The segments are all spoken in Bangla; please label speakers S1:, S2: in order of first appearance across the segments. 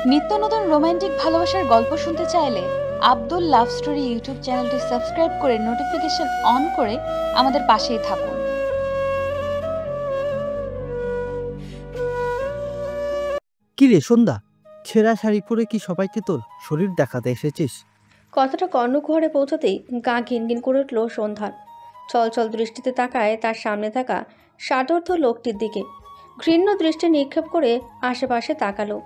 S1: নিত্য নতুন রোমান্টিক ভালোবাসার গল্প শুনতে চাইলে আব্দুল লাভ স্টোরি ইউটিউব চ্যানেলটি সাবস্ক্রাইব করে নোটিফিকেশন অন করে আমাদের পাশেই থাকুন।
S2: কি রে সন্ধ্যা, ছেঁড়া শাড়ি পরে কি সবাইকে তোর শরীর দেখাতে এসেছিস?
S3: কথাটা কর্ণকুহরে পৌঁছতেই গা ঘিনঘিন করে উঠল সন্ধ্যার। ছলছল দৃষ্টিতে তাকায় তার সামনে থাকা ষাটোর্ধ লোকটির দিকে। ঘৃণ্য দৃষ্টি নিক্ষেপ করে আশেপাশে তাকালো।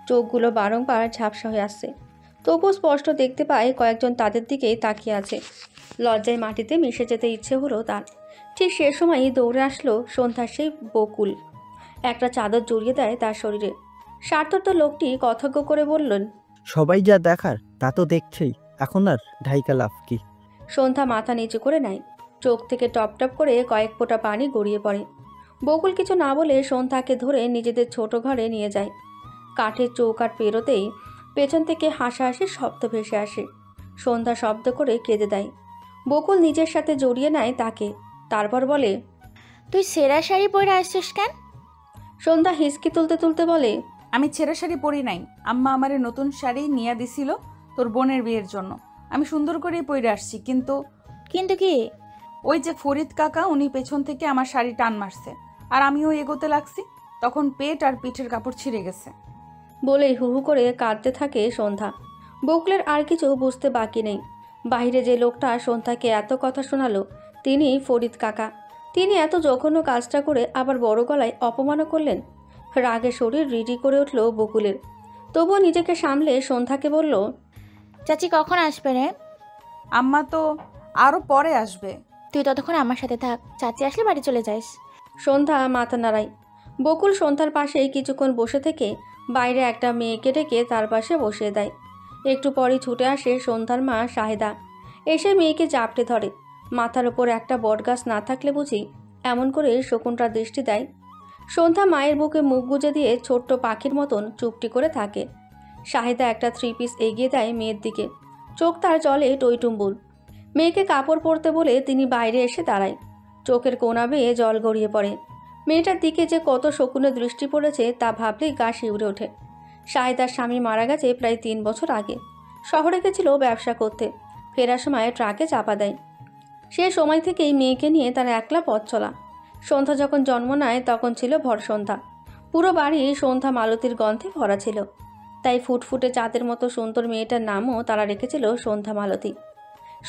S3: চোখগুলো বারংবার ঝাপসা হয়ে আসছে, তবুও স্পষ্ট দেখতে পায় কয়েকজন তাদের দিকেই তাকিয়ে আছে। লজ্জায় মাটিতে মিশে যেতে ইচ্ছে হলো তার। ঠিক সে সময়ই দৌড়ে আসলো সন্ধ্যার সেই বকুল। একটা চাদর জড়িয়ে দেয় তার শরীরে। ষাটোর্ধ লোকটি কতজ্ঞ করে বললেন,
S2: সবাই যা দেখার তা তো দেখছেই, এখন আর ঢাইকা লাভ কি?
S3: সন্ধ্যা মাথা নিচু করে নেয়। চোখ থেকে টপ টপ করে কয়েক ফোঁটা পানি গড়িয়ে পড়ে। বকুল কিছু না বলে সন্ধ্যাকে ধরে নিজেদের ছোট ঘরে নিয়ে যায়। কাঠের চৌকাঠ পেরোতেই পেছন থেকে হাসাহাসির শব্দ ভেসে আসে। সন্ধ্যা শব্দ করে কেঁদে দেয়। বকুল নিজের সাথে জড়িয়ে নেয় তাকে, তারপর বলে,
S4: তুই ছেঁড়া শাড়ি পরে আসছিস কেন?
S3: সন্ধ্যা হিসকি তুলতে তুলতে বলে,
S1: আমি ছেঁড়া শাড়ি পরি নাই, আম্মা আমারে নতুন শাড়ি নিয়ে দিছিল তোর বোনের বিয়ের জন্য। আমি সুন্দর করেই পরে আসছি, কিন্তু
S4: কিন্তু কি?
S1: ওই যে ফরিদ কাকা উনি পেছন থেকে আমার শাড়ি টান মারছে, আর আমিও এগোতে লাগছি, তখন পেট আর পিঠের কাপড় ছিঁড়ে গেছে।
S3: বলেই হু হু করে কাঁদতে থাকে সন্ধ্যা। বকুলের আর কিছু বুঝতে বাকি নেই। বাইরে যে লোকটা সন্ধ্যাকে এত কথা শোনালো তিনি ফরিদ কাকা। তিনি এত জঘন্য কাজটা করে আবার বড় গলায় অপমানও করলেন। রাগে শরীর রিডি করে উঠল বকুলের। তবুও নিজেকে সামলে সন্ধ্যাকে বলল,
S4: চাচি কখন আসবে রে?
S1: আম্মা তো আরো পরে আসবে।
S4: তুই ততক্ষণ আমার সাথে থাক, চাচি আসলে বাড়ি চলে যাস।
S3: সন্ধ্যা মাথা নাড়ায়। বকুল সন্ধ্যার পাশেই কিছুক্ষণ বসে থেকে বাইরে একটা মেয়েকে ডেকে তার পাশে বসিয়ে দেয়। একটু পরই ছুটে আসে সন্ধ্যার মা শাহেদা। এসে মেয়েকে জাপটে ধরে। মাথার ওপর একটা বটগাছ না থাকলে বুঝি এমন করে শকুনটা দৃষ্টি দেয়। সন্ধ্যা মায়ের বুকে মুখ গুজে দিয়ে ছোট্ট পাখির মতন চুপটি করে থাকে। শাহেদা একটা 3 পিস এগিয়ে দেয় মেয়ের দিকে। চোখ তার জলে টইটুম্বুর। মেয়েকে কাপড় পরতে বলে তিনি বাইরে এসে দাঁড়ায়। চোখের কোনা বেয়ে জল গড়িয়ে পড়ে। মেয়েটার দিকে যে কত শকুনের দৃষ্টি পড়েছে তা ভাবলেই গা শিউরে ওঠে। শাহেদার স্বামী মারা গেছে প্রায় 3 বছর আগে। শহরে গেছিল ব্যবসা করতে, ফেরার সময় ট্রাকে চাপা দেয়। সে সময় থেকেই মেয়েকে নিয়ে তার একলা পথ চলা। সন্ধ্যা যখন জন্ম নেয় তখন ছিল ভর সন্ধ্যা। পুরো বাড়ি সন্ধ্যা মালতীর গন্ধে ভরা ছিল। তাই ফুটফুটে চাঁদের মতো সুন্দর মেয়েটার নামও তারা রেখেছিল সন্ধ্যা মালতী।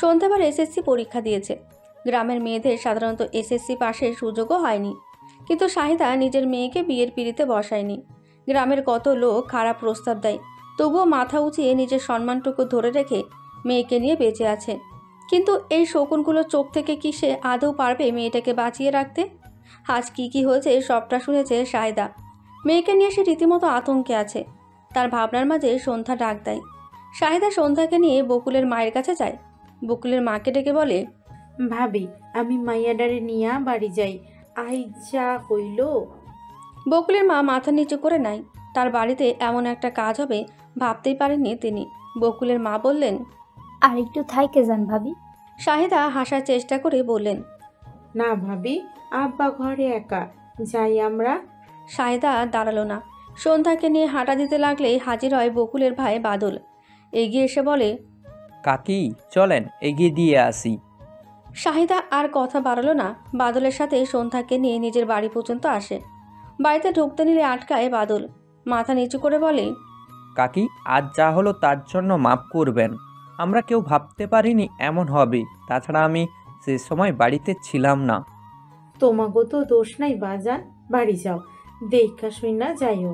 S3: সন্ধ্যাবার এসএসসি পরীক্ষা দিয়েছে। গ্রামের মেয়েদের সাধারণত এসএসসি পাশের সুযোগও হয়নি, কিন্তু শাহিদা নিজের মেয়েকে বিয়ের পিঁড়িতে বসায়নি। গ্রামের কত লোক খারাপ প্রস্তাব দেয়, তবুও মাথা উঁচিয়ে নিজের সম্মানটুকু ধরে রেখে মেয়েকে নিয়ে বেঁচে আছে। কিন্তু এই শকুনগুলোর চোখ থেকে কি সে আদৌ পারবে মেয়েটাকে বাঁচিয়ে রাখতে? আজ কি হয়েছে সবটা শুনেছে শাহিদা। মেয়েকে নিয়ে সে রীতিমতো আতঙ্কে আছে। তার ভাবনার মাঝে সন্ধ্যা ডাক দেয়। শাহিদা সন্ধ্যাকে নিয়ে বকুলের মায়ের কাছে যায়। বকুলের মাকে ডেকে বলে,
S5: ভাবি, আমি মাইয়াডারে নিয়া বাড়ি যাই, আই যা হইল।
S3: বকুলের মা মাথা নিচু করে নেয়। তার বাড়িতে এমন একটা কাজ হবে ভাবতেই পারেননি তিনি। বকুলের মা বললেন,
S6: আর একটু থাইকে যান ভাবি।
S3: শাহিদা হাসার চেষ্টা করে বললেন,
S5: না ভাবি, আব্বা ঘরে একা, যাই আমরা।
S3: শাহিদা দাঁড়ালো না। সন্ধ্যাকে নিয়ে হাঁটা দিতে লাগলেই হাজির হয় বকুলের ভাই বাদল। এগিয়ে এসে বলে,
S7: কাকি চলেন এগিয়ে দিয়ে আসি।
S3: শাহিদা আর কথা বাড়ালো না। বাদলের সাথে সন্ধ্যাকে নিয়ে নিজের বাড়ি পর্যন্ত আসে। বাড়িতে ঢুকতে নিলে আটকায় বাদল। মাথা নিচু করে বলে,
S7: কাকি আজ যা হলো তার জন্য মাফ করবেন, আমরা কেউ ভাবতে পারিনি এমন হবে, তাছাড়া আমি সে সময় বাড়িতে ছিলাম না।
S5: তোমাগো তো দোষ নাই বাজান, বাড়ি যাও, দেখা শুই না যাইও।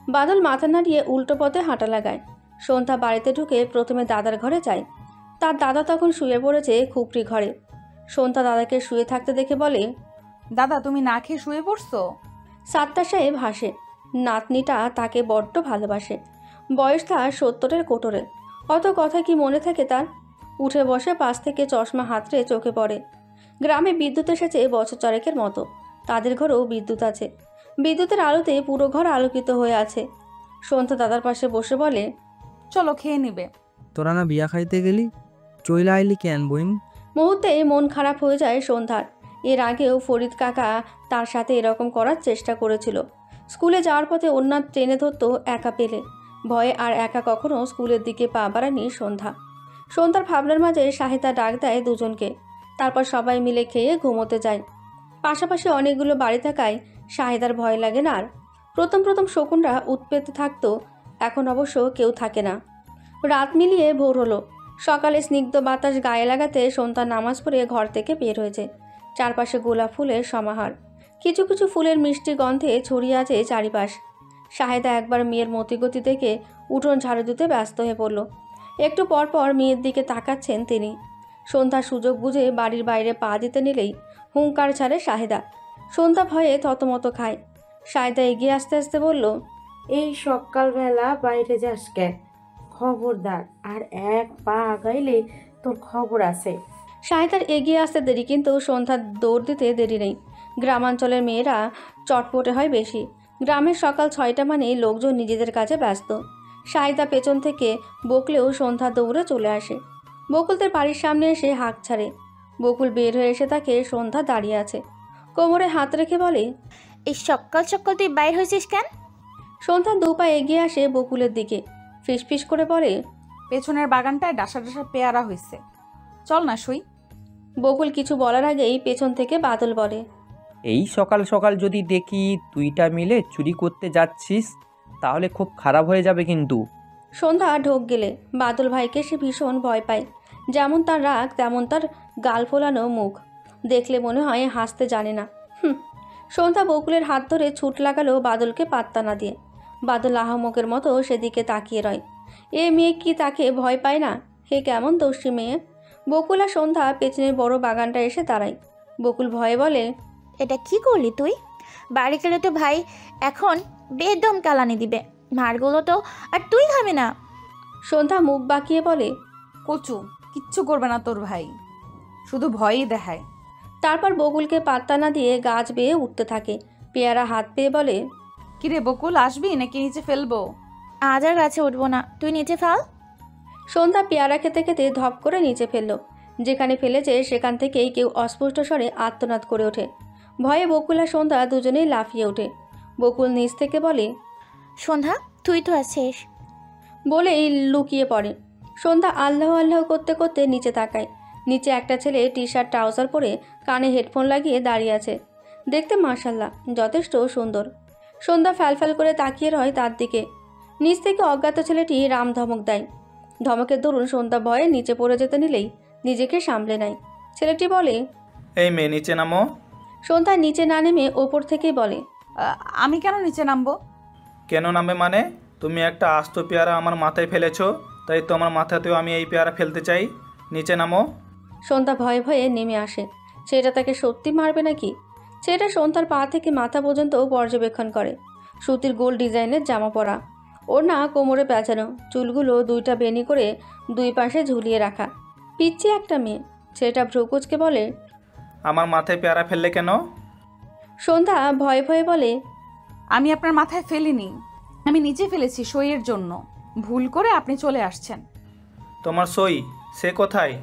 S3: বাদল মাথা নাড়িয়ে উল্টো পথে হাঁটা লাগায়। সন্ধ্যা বাড়িতে ঢুকে প্রথমে দাদার ঘরে যায়। তার দাদা তখন শুয়ে পড়েছে খুপড়ি ঘরে। সন্ধ্যা দাদাকে শুয়ে থাকতে দেখে বলে,
S1: দাদা তুমি না খেয়ে শুয়ে পড়ছো?
S3: সাত্তার সাহেব হাসে। নাতনিটা তাকে বড্ড ভালোবাসে। বয়স তার 70-এর কোটরে। অত কথা কি মনে থাকে তার? উঠে বসে পাশ থেকে চশমা হাতড়ে চোখে পড়ে। গ্রামে বিদ্যুৎ এসেছে বছর চারেকের মতো। তাদের ঘরেও বিদ্যুৎ আছে। বিদ্যুতের আলোতে পুরো ঘর আলোকিত হয়ে আছে। সন্ধ্যা দাদার পাশে বসে বলে,
S1: চলো খেয়ে নিবে।
S2: তোরা না বিয়া খাইতে গেলি, চইলা আইলি কেন বইন?
S3: মুহূর্তে মন খারাপ হয়ে যায় সন্ধ্যার। এর আগেও ফরিদ কাকা তার সাথে এরকম করার চেষ্টা করেছিল। স্কুলে যাওয়ার পথে অন্য ট্রেনে ধরতো একা পেলে। ভয়ে আর একা কখনো স্কুলের দিকে পা বাড়ায়নি সন্ধ্যা। সন্ধ্যার ভাবনার মাঝে শাহিদা ডাক দেয় দুজনকে, তারপর সবাই মিলে খেয়ে ঘুমোতে যায়। পাশাপাশি অনেকগুলো বাড়ি থাকায় শাহিদার ভয় লাগে না আর। প্রথম প্রথম শকুনরা উৎপেত থাকতো, এখন অবশ্য কেউ থাকে না। রাত মিলিয়ে ভোর হলো। সকালে স্নিগ্ধ বাতাস গায়ে লাগাতে সন্ধ্যা নামাজ পড়ে ঘর থেকে বের হয়েছে। চারপাশে গোলাপ ফুলের সমাহার, কিছু কিছু ফুলের মিষ্টি গন্ধে ছড়িয়ে আছে চারিপাশ। শাহেদা একবার মেয়ের মতিগতি দেখে উঠোন ঝাড়ু দিতে ব্যস্ত হয়ে পড়ল। একটু পর পর মেয়ের দিকে তাকাচ্ছেন তিনি। সন্ধ্যার সুযোগ বুঝে বাড়ির বাইরে পা দিতে নিলেই হুঙ্কার ছাড়ে শাহেদা। সন্ধ্যা ভয়ে থতমত খায়। শাহেদা এগিয়ে আসতে আসতে বলল,
S5: এই সকালবেলা বাইরে যাস কেন? খবরদার, আর এক পা আগাইলে তোর খবর আছে।
S3: শাহেদার এগিয়ে আসতে দেরি, কিন্তু সন্ধ্যার দৌড় দিতে দেরি নেই। গ্রামাঞ্চলের মেয়েরা চটপটে হয় বেশি। গ্রামের সকাল 6টা মানে লোকজন নিজেদের কাজে ব্যস্ত। শাহেদা পেছন থেকে বকলেও সন্ধ্যা দৌড়ে চলে আসে। বকুলদের বাড়ির সামনে এসে হাঁক ছাড়ে। বকুল বের হয়ে এসে তাকে সন্ধ্যা দাঁড়িয়ে আছে, কোমরে হাত রেখে বলে,
S4: এই সকাল সকাল তুই বাইর হয়েছিস কেন?
S3: সন্ধ্যা দুপা এগিয়ে আসে বকুলের দিকে, ফিসফিস করে বলে,
S8: পেছনের বাগানটায় ডাসা ডাসা পেয়ারা হয়েছে, চল না শুই।
S3: বকুল কিছু বলার আগেই পেছন থেকে বাদল বলে,
S7: এই সকাল সকাল যদি দেখি 2টা মিলে চুরি করতে যাচ্ছিস তাহলে খুব খারাপ হয়ে যাবে কিন্তু।
S3: সন্ধ্যা ঢোক গেলে বাদল ভাইকে সে ভীষণ ভয় পায়। যেমন তার রাগ তেমন তার গাল ফোলানো মুখ, দেখলে মনে হয় হাসতে জানে না। সন্ধ্যা বকুলের হাত ধরে ছুট লাগালো বাদলকে পাত্তা না দিয়ে। বাদল আহমকের মতো সেদিকে তাকিয়ে রয়। এ মেয়ে কি তাকে ভয় পায় না? হে কেমন দোষী মেয়ে! বকুল আর সন্ধ্যা পেছনের বড় বাগানটা এসে দাঁড়ায়। বকুল ভয়ে বলে,
S4: এটা কি করলি তুই? বাড়ি গেলে তো ভাই এখন বেদম কালানি দিবে, মারগুলো তো আর তুই খাবি না।
S3: সন্ধ্যা মুখ বাঁকিয়ে বলে,
S8: কচু, কিচ্ছু করবে না তোর ভাই, শুধু ভয়ই দেখায়।
S3: তারপর বকুলকে পাত্তা না দিয়ে গাছ বেয়ে উঠতে থাকে। পেয়ারা হাত পেয়ে বলে,
S8: কিরে বকুল, আসবি নাকি নিচে ফেলবো?
S4: আজ আর গাছে উঠবো না, তুই নিচে ফেল।
S3: সন্ধ্যা পেয়ারা খেতে খেতে ধপ করে নিচে ফেলল। যেখানে ফেলেছে সেখান থেকেই কেউ অস্পষ্ট স্বরে আর্তনাদ করে ওঠে। ভয়ে বকুল আর সন্ধ্যা দুজনেই লাফিয়ে ওঠে। বকুল নিচ থেকে বলে,
S4: সন্ধ্যা তুই তো আছিস।
S3: বলেই লুকিয়ে পড়ে। সন্ধ্যা আল্লাহ আল্লাহ করতে করতে নিচে তাকায়। নিচে একটা ছেলে টি শার্ট ট্রাউজার পরে কানে হেডফোন লাগিয়ে দাঁড়িয়ে আছে। দেখতে মাশাল্লাহ যথেষ্ট সুন্দর। সন্ধ্যা ফ্যালফ্যাল করে তাকিয়ে রয় তার দিকে। নিচ থেকে অজ্ঞাত ছেলেটি রাম ধমক দেয়। ধমকের দরুন সন্ধ্যা ভয়ে নিচে পড়ে যেতে নিলেই নিজেকে সামলে নেয়। ছেলেটি বলে,
S9: এই মেয়ে নিচে নামো।
S3: সন্ধ্যা নিচে না নেমে ওপর থেকেই বলে,
S8: আমি কেন নিচে নামবো?
S9: কেন নামবে মানে? তুমি একটা আস্ত পেয়ারা আমার মাথায় ফেলেছো, তাই তোমার মাথাতেও আমি এই পেয়ারা ফেলতে চাই। নিচে নামো।
S3: সন্ধ্যা ভয়ে ভয়ে নেমে আসে। ছেলেটা তাকে সত্যি মারবে নাকি? ছেলেটা সন্ধ্যার পা থেকে মাথা পর্যন্ত পর্যবেক্ষণ করে। সুতির গোল ডিজাইনের জামা পরা, ওর না কোমরে পেঁচানো, চুলগুলো 2টা বেনি করে 2 পাশে ঝুলিয়ে রাখা। পিচ্ছি একটা মেয়ে। ছেলেটা ভ্রুকুচকে বলে,
S9: আমার মাথায় পেয়ারা ফেললে কেন?
S3: সন্ধ্যা ভয়ে ভয়ে বলে,
S8: আমি আপনার মাথায় ফেলিনি, আমি নিচে ফেলেছি সইয়ের জন্য। ভুল করে আপনি চলে আসছেন।
S9: তোমার সই সে কোথায়?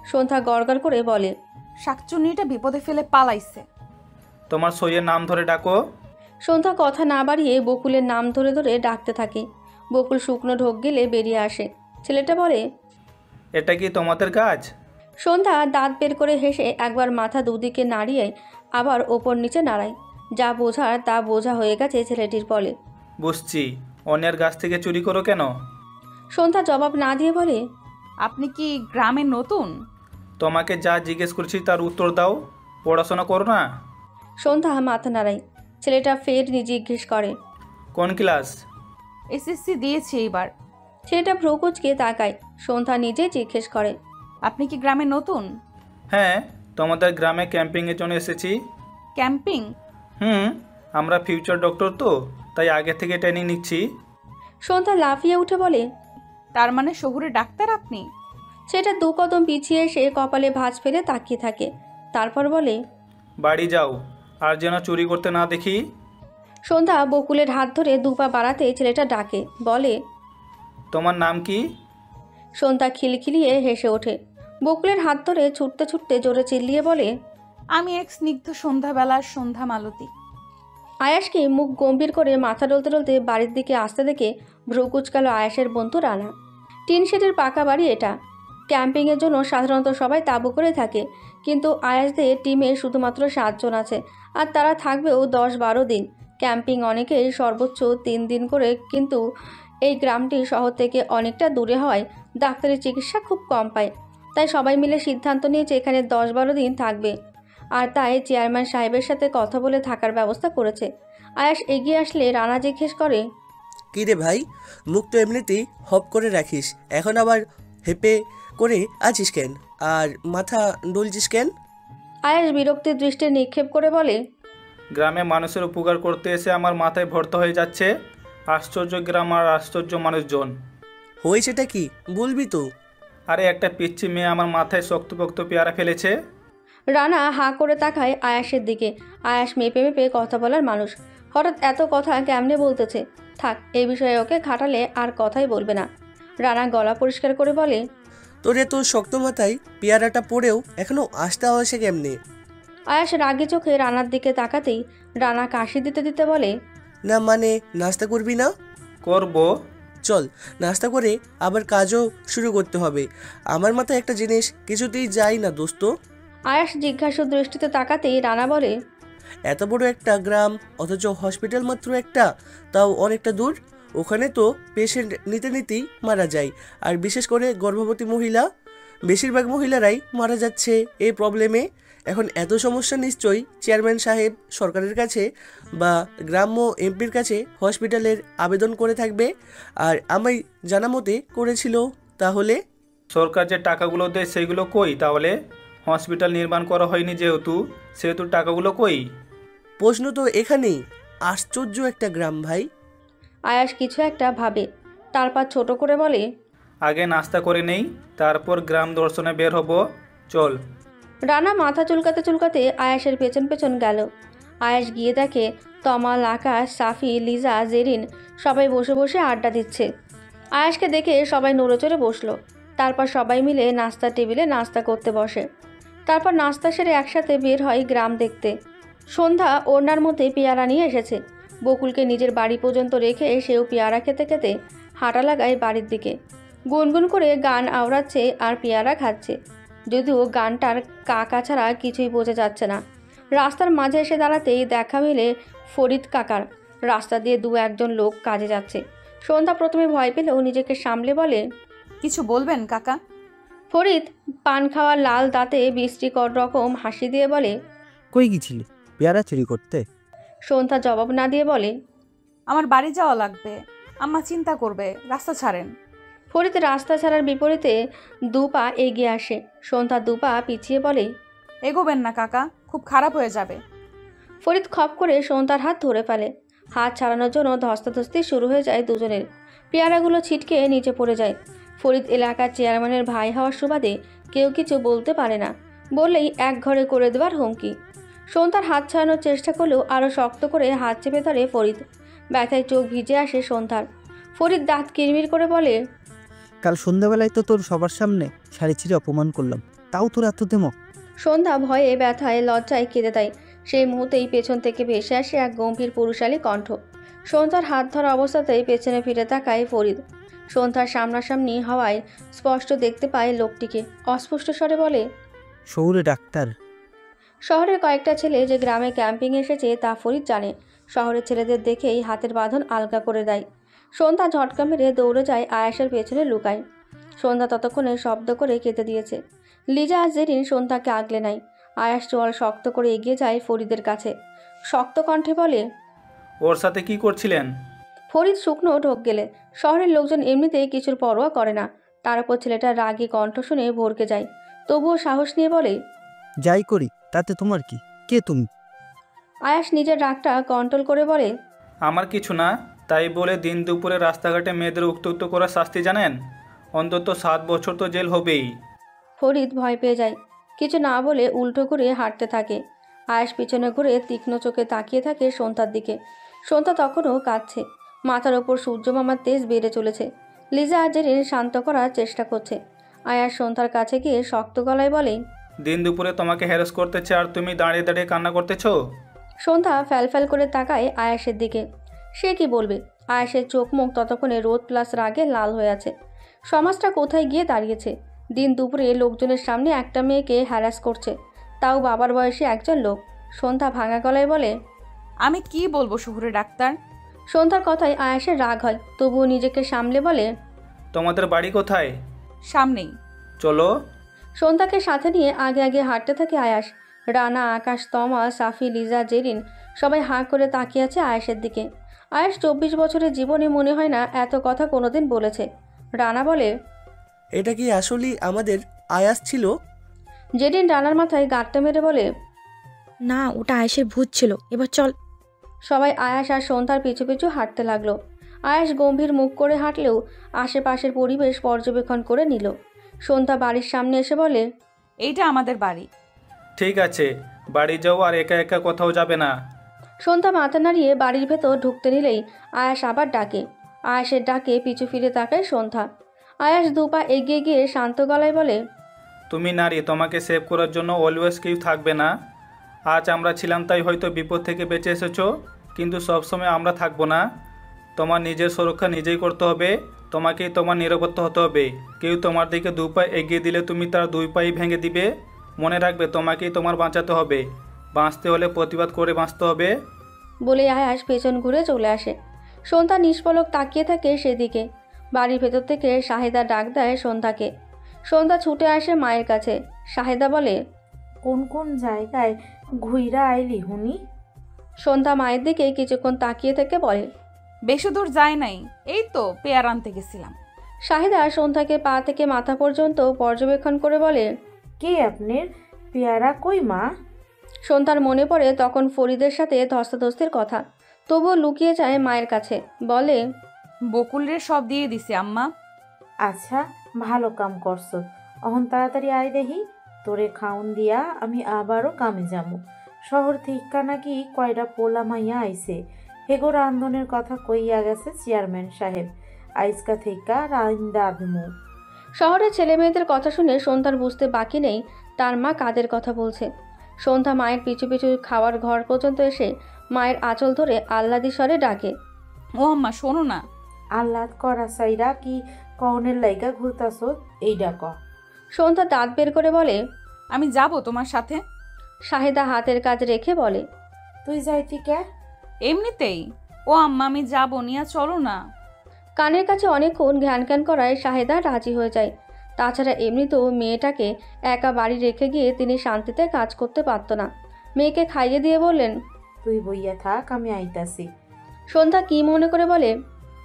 S3: সন্ধ্যা গড়গড় করে বলে,
S8: শাকচুন্নিটা বিপদে ফেলে পালাইছে।
S9: তোমার সইয়ের নাম ধরে ডাকো।
S3: সন্ধ্যা কথা না বাড়িয়ে বকুলের নাম ধরে ধরে ডাকতে থাকে। বকুল শুকনো ঢোক গেলে বেরিয়ে আসে। ছেলেটা বলে,
S9: এটা কি তোমাদের কাজ?
S3: সন্ধ্যা দাঁত বের করে হেসে একবার মাথা দুদিকে নাড়িয়ে আবার ওপর নিচে নাড়ায়। যা বোঝার তা বোঝা হয়ে গেছে ছেলেটির। বলে,
S9: বুঝছি, অন্যের গাছ থেকে চুরি করো কেন?
S3: সন্ধ্যা জবাব না দিয়ে বলে,
S8: আপনি কি গ্রামে নতুন?
S9: তোমাকে যা জিজ্ঞেস করছি তার উত্তর দাও। পড়াশোনা করো না?
S3: সন্ধ্যা মাথা নাড়ায়। ছেলেটা ফের জিজ্ঞেস করে,
S9: কোন ক্লাস?
S8: এসএসসি দিয়েছি এইবার।
S3: ছেলেটা ভ্রুকুচকে তাকায়। সন্ধ্যা নিজে জিজ্ঞেস করে,
S8: আপনি কি গ্রামে নতুন?
S9: হ্যাঁ, তোমাদের গ্রামে ক্যাম্পিংয়ের জন্য এসেছি।
S8: ক্যাম্পিং?
S9: আমরা ফিউচার ডক্টর তো, তাই আগে থেকে ট্রেনিং নিচ্ছি।
S3: সন্ধ্যা লাফিয়ে উঠে বলে,
S8: তার মানে শহুরে ডাক্তার আপনি?
S3: সেটা 2 কদম পিছিয়ে এসে কপালে ভাঁজ ফেলে তাকিয়ে থাকে। তারপর বলে,
S9: বাড়ি যাও, আর যেন চুরি করতে না দেখি।
S3: সন্ধ্যা বকুলের হাত ধরে 2 পা বাড়াতে ছেলেটা ডাকে, বলে,
S9: তোমার নাম কি?
S3: সন্ধ্যা খিলখিলিয়ে হেসে ওঠে। বকুলের হাত ধরে ছুটতে ছুটতে জোরে চিল্লিয়ে বলে,
S8: আমি এক স্নিগ্ধ সন্ধ্যাবেলার সন্ধ্যা মালতী।
S3: আয়াসকে মুখ গম্ভীর করে মাথা ডলতে ডলতে বাড়ির দিকে আসতে দেখে ভ্রু কুচকালো আয়াসের বন্ধু রানা। টিন শেডের পাকা বাড়ি এটা। ক্যাম্পিংয়ের জন্য সাধারণত সবাই তাঁবু করে থাকে, কিন্তু আয়াসদের টিমে শুধুমাত্র 7 জন আছে, আর তারা থাকবেও 10-12 দিন। ক্যাম্পিং অনেকেই সর্বোচ্চ 3 দিন করে, কিন্তু এই গ্রামটি শহর থেকে অনেকটা দূরে হওয়ায় ডাক্তারি চিকিৎসা খুব কম পায়। তাই সবাই মিলে সিদ্ধান্ত নিয়েছে এখানে 10-12 দিন থাকবে, আর তাই চেয়ারম্যান সাহেবের সাথে কথা বলে থাকার ব্যবস্থা করেছে। আয়াস এগিয়ে আসলে রানা জিজ্ঞেস করে,
S10: কী রে ভাই, মুখ তো এমনিতেই হপ করে রাখিস, এখন আবার হেপে করে আছিস কেন, আর মাথা ডলছিস কেন?
S3: আয়াস বিরক্তির দৃষ্টি নিক্ষেপ করে বলে,
S9: গ্রামে মানুষের উপকার করতে এসে আমার মাথায় ভর্তা হয়ে যাচ্ছে। আশ্চর্য গ্রাম আর আশ্চর্য মানুষজন।
S10: হয়েছেটা কি বলবি তো?
S9: আরে একটা পিচ্ছি মেয়ে আমার মাথায় শক্তপোক্ত পেয়ারা ফেলেছে।
S3: রানা হাঁ করে তাকায় আয়াসের দিকে। আয়াস মেপে মেপে কথা বলার মানুষ, হঠাৎ এত কথা কেমনে বলতেছে। থাক, এই বিষয়ে ওকে খাটালে আর কথাই বলবে না। রানা গলা পরিষ্কার করে বলে,
S10: তোর এত শক্ত মাথায় পেয়ারাটা পড়েও এখনো আসতে হয়েছে কেমনে?
S3: আয়াস রাগে চোখে রানার দিকে তাকাতেই রানা কাশি দিতে দিতে বলে,
S10: না মানে নাস্তা করবি না?
S9: করব।
S10: চল নাস্তা করে আবার কাজও শুরু করতে হবে। আমার মাথায় একটা জিনিস কিছুতেই যায় না দোস্ত।
S3: আয়াস জিজ্ঞাসু দৃষ্টিতে তাকাতেই রানা বলে,
S10: এত বড় একটা গ্রাম অথচ হসপিটাল মাত্র একটা, তাও অনেকটা দূর। ওখানে তো পেশেন্ট নিতে নিতেই মারা যায়, আর বিশেষ করে গর্ভবতী মহিলা। বেশিরভাগ মহিলারাই মারা যাচ্ছে এই প্রবলেমে। এখন এত সমস্যা নিশ্চয়ই চেয়ারম্যান সাহেব সরকারের কাছে বা গ্রাম্য এমপির কাছে হসপিটালের আবেদন করে থাকবে, আর আমি জানা মতে করেছিল। তাহলে
S9: সরকার যে টাকাগুলো দেয় সেইগুলো কই? তাহলে হসপিটাল নির্মাণ করা হয়নি সেহেতু টাকাগুলো কই?
S10: প্রশ্ন তো এখানেই। আশ্চর্য একটা গ্রাম ভাই।
S3: আয়াস কিছু একটা ভাবে, তারপর ছোট করে বলে,
S9: আগে নাস্তা করে নেই, তারপর গ্রাম দর্শনে বের হব। চল।
S3: রানা মাথা চুলকাতে চুলকাতে আয়াসের পেছন পেছন গেল। আয়াস গিয়ে দেখে তমাল, আকাশ, সাফি, লিজা, জেরিন সবাই বসে বসে আড্ডা দিচ্ছে। আয়াসকে দেখে সবাই নড়েচড়ে বসলো। তারপর সবাই মিলে নাস্তার টেবিলে নাস্তা করতে বসে। তারপর নাস্তা সেরে একসাথে বের হয় গ্রাম দেখতে। সন্ধ্যা ওড়নার মধ্যে পেয়ারা নিয়ে এসেছে। বকুলকে নিজের বাড়ি পর্যন্ত রেখে সেও পেয়ারা খেতে খেতে হাঁটা লাগায় বাড়ির দিকে। গুনগুন করে গান আওড়াচ্ছে আর পেয়ারা খাচ্ছে, যদিও গানটার কাকা ছাড়া কিছুই বোঝা যাচ্ছে না। রাস্তার মাঝে এসে দাঁড়াতেই দেখা মিলে ফরিদ কাকার। রাস্তা দিয়ে 2-1 লোক কাজে যাচ্ছে। সন্ধ্যা প্রথমে ভয় পেলেও নিজেকে সামলে বলে,
S8: কিছু বলবেন কাকা?
S3: ফরিদ পান খাওয়া লাল দাঁতে বিশ্রীকর রকম হাসি দিয়ে বলে,
S2: কই গেছিলি পেয়ারা চুরি করতে?
S3: সন্ধ্যা জবাব না দিয়ে বলে,
S8: আমার বাড়ি যাওয়া লাগবে, আম্মা চিন্তা করবে, রাস্তা ছাড়েন।
S3: ফরিদ রাস্তা ছাড়ার বিপরীতে 2 পা এগিয়ে আসে। সন্ধ্যা 2 পা পিছিয়ে বলে,
S8: এগোবেন না কাকা, খুব খারাপ হয়ে যাবে।
S3: ফরিদ খপ করে সন্ধ্যার হাত ধরে ফেলে। হাত ছাড়ানোর জন্য ধস্তাধস্তি শুরু হয়ে যায় দুজনের। পেয়ারাগুলো ছিটকে নিচে পড়ে যায়। ফরিদ এলাকার চেয়ারম্যানের ভাই হওয়ার সুবাদে কেউ কিছু বলতে পারে না, বললেই এক ঘরে করে দেওয়ার হুমকি। সন্ধ্যার হাত ছাড়ানোর চেষ্টা করলেও আরও শক্ত করে হাত চেপে ধরে ফরিদ। ব্যথায় চোখ ভিজে আসে সন্ধ্যার। ফরিদ দাঁত কিরমির করে বলে,
S2: কাল সন্ধ্যাবেলায় তো তোর সবার সামনে শাড়ি ছিঁড়ে অপমান করলাম, তাও তোর এত দেমক?
S3: সন্ধ্যা ভয়ে, ব্যথায়, লজ্জায় কেঁদে দেয়। সেই মুহূর্তেই পেছন থেকে ভেসে আসে এক গম্ভীর পুরুষালী কণ্ঠ। সন্ধ্যার হাত ধরা অবস্থাতেই পেছনে ফিরে তাকায় ফরিদ। সন্ধ্যার সামনাসামনি হওয়ায় স্পষ্ট দেখতে পায় লোকটিকে। অস্পষ্ট স্বরে বলে,
S2: শহুরে ডাক্তার।
S3: শহরের কয়েকটা ছেলে যে গ্রামে ক্যাম্পিং এসেছে তা ফরিদ জানে। শহরের ছেলেদের দেখেই হাতের বাঁধন আলগা করে দেয়। সন্ধ্যা ঝটকা মেরে দৌড়ে যায় আয়াসের পেছনে লুকায়। সন্ধ্যা ততক্ষণে শব্দ করে কেঁদে দিয়েছে। লিজা আর জেরিন সন্ধ্যাকে আগলে নেয়। আয়াস চোয়াল শক্ত করে এগিয়ে যায় ফরিদের কাছে। শক্ত কণ্ঠে বলে,
S9: ওর সাথে কি করছিলেন?
S3: ফরিদ শুকনো ঢোক গেলে। শহরের লোকজন এমনিতেই কিছুর পরোয়া করে না, তার উপর ছেলেটার রাগী কণ্ঠ শুনে ভরকে যায়। তবুও সাহস নিয়ে বলে,
S2: যাই করি তাতে তোমার কি? কে তুমি?
S3: আয়াস নিজের রাগটা কন্ট্রোল করে বলে,
S9: আমার কিছু না, তাই বলে দিন দুপুরে রাস্তাঘাটে মেয়েদের উত্ত্যক্ত করার শাস্তি জানেন? অন্তত 7 বছর তো জেল হবেই।
S3: ফরিদ ভয় পেয়ে যায়। কিছু না বলে উল্টো ঘুরে হাঁটতে থাকে। আয়াস পিছনে ঘুরে তীক্ষ্ণ চোখে তাকিয়ে থাকে সন্ধ্যার দিকে। সন্ধ্যা তখনও কাঁদছে। মাথার ওপর সূর্যমামার তেজ বেড়ে চলেছে। লিজা আর জেরিন শান্ত করার চেষ্টা করছে। আয়াস সন্ধ্যার কাছে গিয়ে শক্ত গলায় বলে,
S9: দিন দুপুরে তোমাকে হ্যারাস করতেছে আর তুমি দাঁড়িয়ে দাঁড়িয়ে কান্না করতেছো?
S3: সন্ধ্যা ফ্যালফ্যাল করে তাকায় আয়াসের দিকে। সে কি বলবে? আয়াসের চোখ মুখ ততক্ষণে রোদ প্লাস রাগে লাল হয়ে আছে। সমাজটা কোথায় গিয়ে দাঁড়িয়েছে? দিন দুপুরে লোকজনের সামনে একটা মেয়েকে হ্যারাস করছে, তাও বাবার বয়সী একজন লোক। সন্ধ্যা ভাঙা গলায় বলে,
S8: আমি কি বলবো শহুরে ডাক্তার?
S3: সন্ধ্যার কথায় আয়াসের রাগ হয়, তবুও নিজেকে সামলে বলে,
S9: তোমাদের বাড়ি কোথায়?
S8: সামনেই।
S9: চলো।
S3: সন্ধ্যাকে সাথে নিয়ে আগে আগে হাঁটতে থাকে আয়াস। রানা, আকাশ, তমা, সাফি, লিজা, জেরিন সবাই হাঁ করে তাকিয়ে আছে আয়াসের দিকে। আয়াস 24 বছরের জীবনে মনে হয় না এত কথা কোনোদিন বলেছে। রানা বলে,
S10: এটা কি আসলেই আমাদের আয়াস ছিল?
S3: জেরিন রানার মাথায় গাঁটটা মেরে বলে,
S4: না, ওটা আয়েশের ভূত ছিল। এবার চল।
S3: সবাই আয়াস আর সন্ধ্যার পিছু পিছু হাঁটতে লাগলো। আয়াস গম্ভীর মুখ করে হাঁটলেও আশেপাশের পরিবেশ পর্যবেক্ষণ করে নিল। সন্ধ্যা বাড়ির সামনে এসে বলে,
S8: এইটা আমাদের বাড়ি।
S9: ঠিক আছে, বাড়ি যাও, আর একা একা কোথাও যাবে না।
S3: সন্ধ্যা মাথা নাড়িয়ে বাড়ির ভেতর ঢুকতে নিলেই আয়াস আবার ডাকে। আয়াসের ডাকে পিছু ফিরে তাকায় সন্ধ্যা। আয়াস দুপা এগিয়ে গিয়ে শান্ত গলায় বলে,
S9: তুমি নারী, তোমাকে সেভ করার জন্য অলওয়েজ কেউ থাকবে না। আজ আমরা ছিলাম তাই হয়তো বিপদ থেকে বেঁচে এসেছো, কিন্তু সবসময় আমরা থাকবো না। তোমার নিজের সুরক্ষা নিজেই করতে হবে, তোমাকেই তোমার নিরাপত্তা হতে হবে। কেউ তোমার দিকে 2 পা এগিয়ে দিলে তুমি তার 2 পাই ভেঙে দিবে। মনে রাখবে, তোমাকেই তোমার বাঁচাতে হবে। বাঁচতে হলে প্রতিবাদ করে বাঁচতে হবে।
S3: বলে আয়াস পেছন ঘুরে চলে আসে। সন্ধ্যা নিষ্পলক তাকিয়ে থাকে সেদিকে। বাড়ির ভেতর থেকে শাহেদা ডাক দেয় সন্ধ্যাকে। সন্ধ্যা ছুটে আসে মায়ের কাছে। শাহেদা বলে,
S5: কোন কোন জায়গায় ঘুইরা আইলি হুনি?
S3: সন্ধ্যা মায়ের দিকে কিছুক্ষণ তাকিয়ে থেকে বলে,
S8: বেশি দূর যায় নাই, এই তো পেয়ার আনতে গেছিলাম।
S3: শাহেদা সন্ধ্যাকে পা থেকে মাথা পর্যন্ত পর্যবেক্ষণ করে বলে,
S5: কে আপনার পেয়ারা কই মা?
S3: সন্ধ্যার মনে পড়ে তখন ফরিদের সাথে ধস্তাধস্তির কথা, তবুও লুকিয়ে যায় মায়ের কাছে। বলে,
S8: বকুলের সব দিয়ে দিছি আম্মা।
S5: আচ্ছা, ভালো কাম করছো। অহন তাড়াতাড়ি আয় দেখি, তোরে খাউন দিয়া আমি আবারও কামে যাবো। শহর থেকে নাকি কয়টা পোলা মাইয়া আইছে, হেগো রান্ধনের কথা কইয়া গেছে চেয়ারম্যান সাহেব। আইসকা থেকে রান্দা দিমু।
S3: শহরের ছেলে মেয়েদের কথা শুনে সন্ধ্যার বুঝতে বাকি নেই তার মা কাদের কথা বলছে। সন্ধ্যা মায়ের পিছু পিছু খাওয়ার ঘর পর্যন্ত এসে মায়ের আঁচল ধরে আহ্লাদি স্বরে ডাকে,
S8: ও আম্মা শোনো না।
S5: আহ্লাদ করা সাইরা কি কনের লাইগা ঘুরতাছ এইডা ক।
S3: সন্ধ্যা দাঁত বের করে বলে,
S8: আমি যাব তোমার সাথে।
S3: শাহেদা হাতের কাজ রেখে বলে,
S5: তুই যাইতি কে?
S8: এমনিতেই। ও আম্মা আমি যাব, নিয়া চলো না।
S3: কানের কাছে অনেকক্ষণ ঘ্যান ঘ্যান করায় শাহেদা রাজি হয়ে যায়। তাছাড়া এমনিতেও মেয়েটাকে একা বাড়ি রেখে গিয়ে তিনি শান্তিতে কাজ করতে পারত না। মেয়েকে খাইয়ে দিয়ে বললেন,
S5: তুই বইয়া থাক, আমি আইতাছি।
S3: সন্ধ্যা কি মনে করে বলে,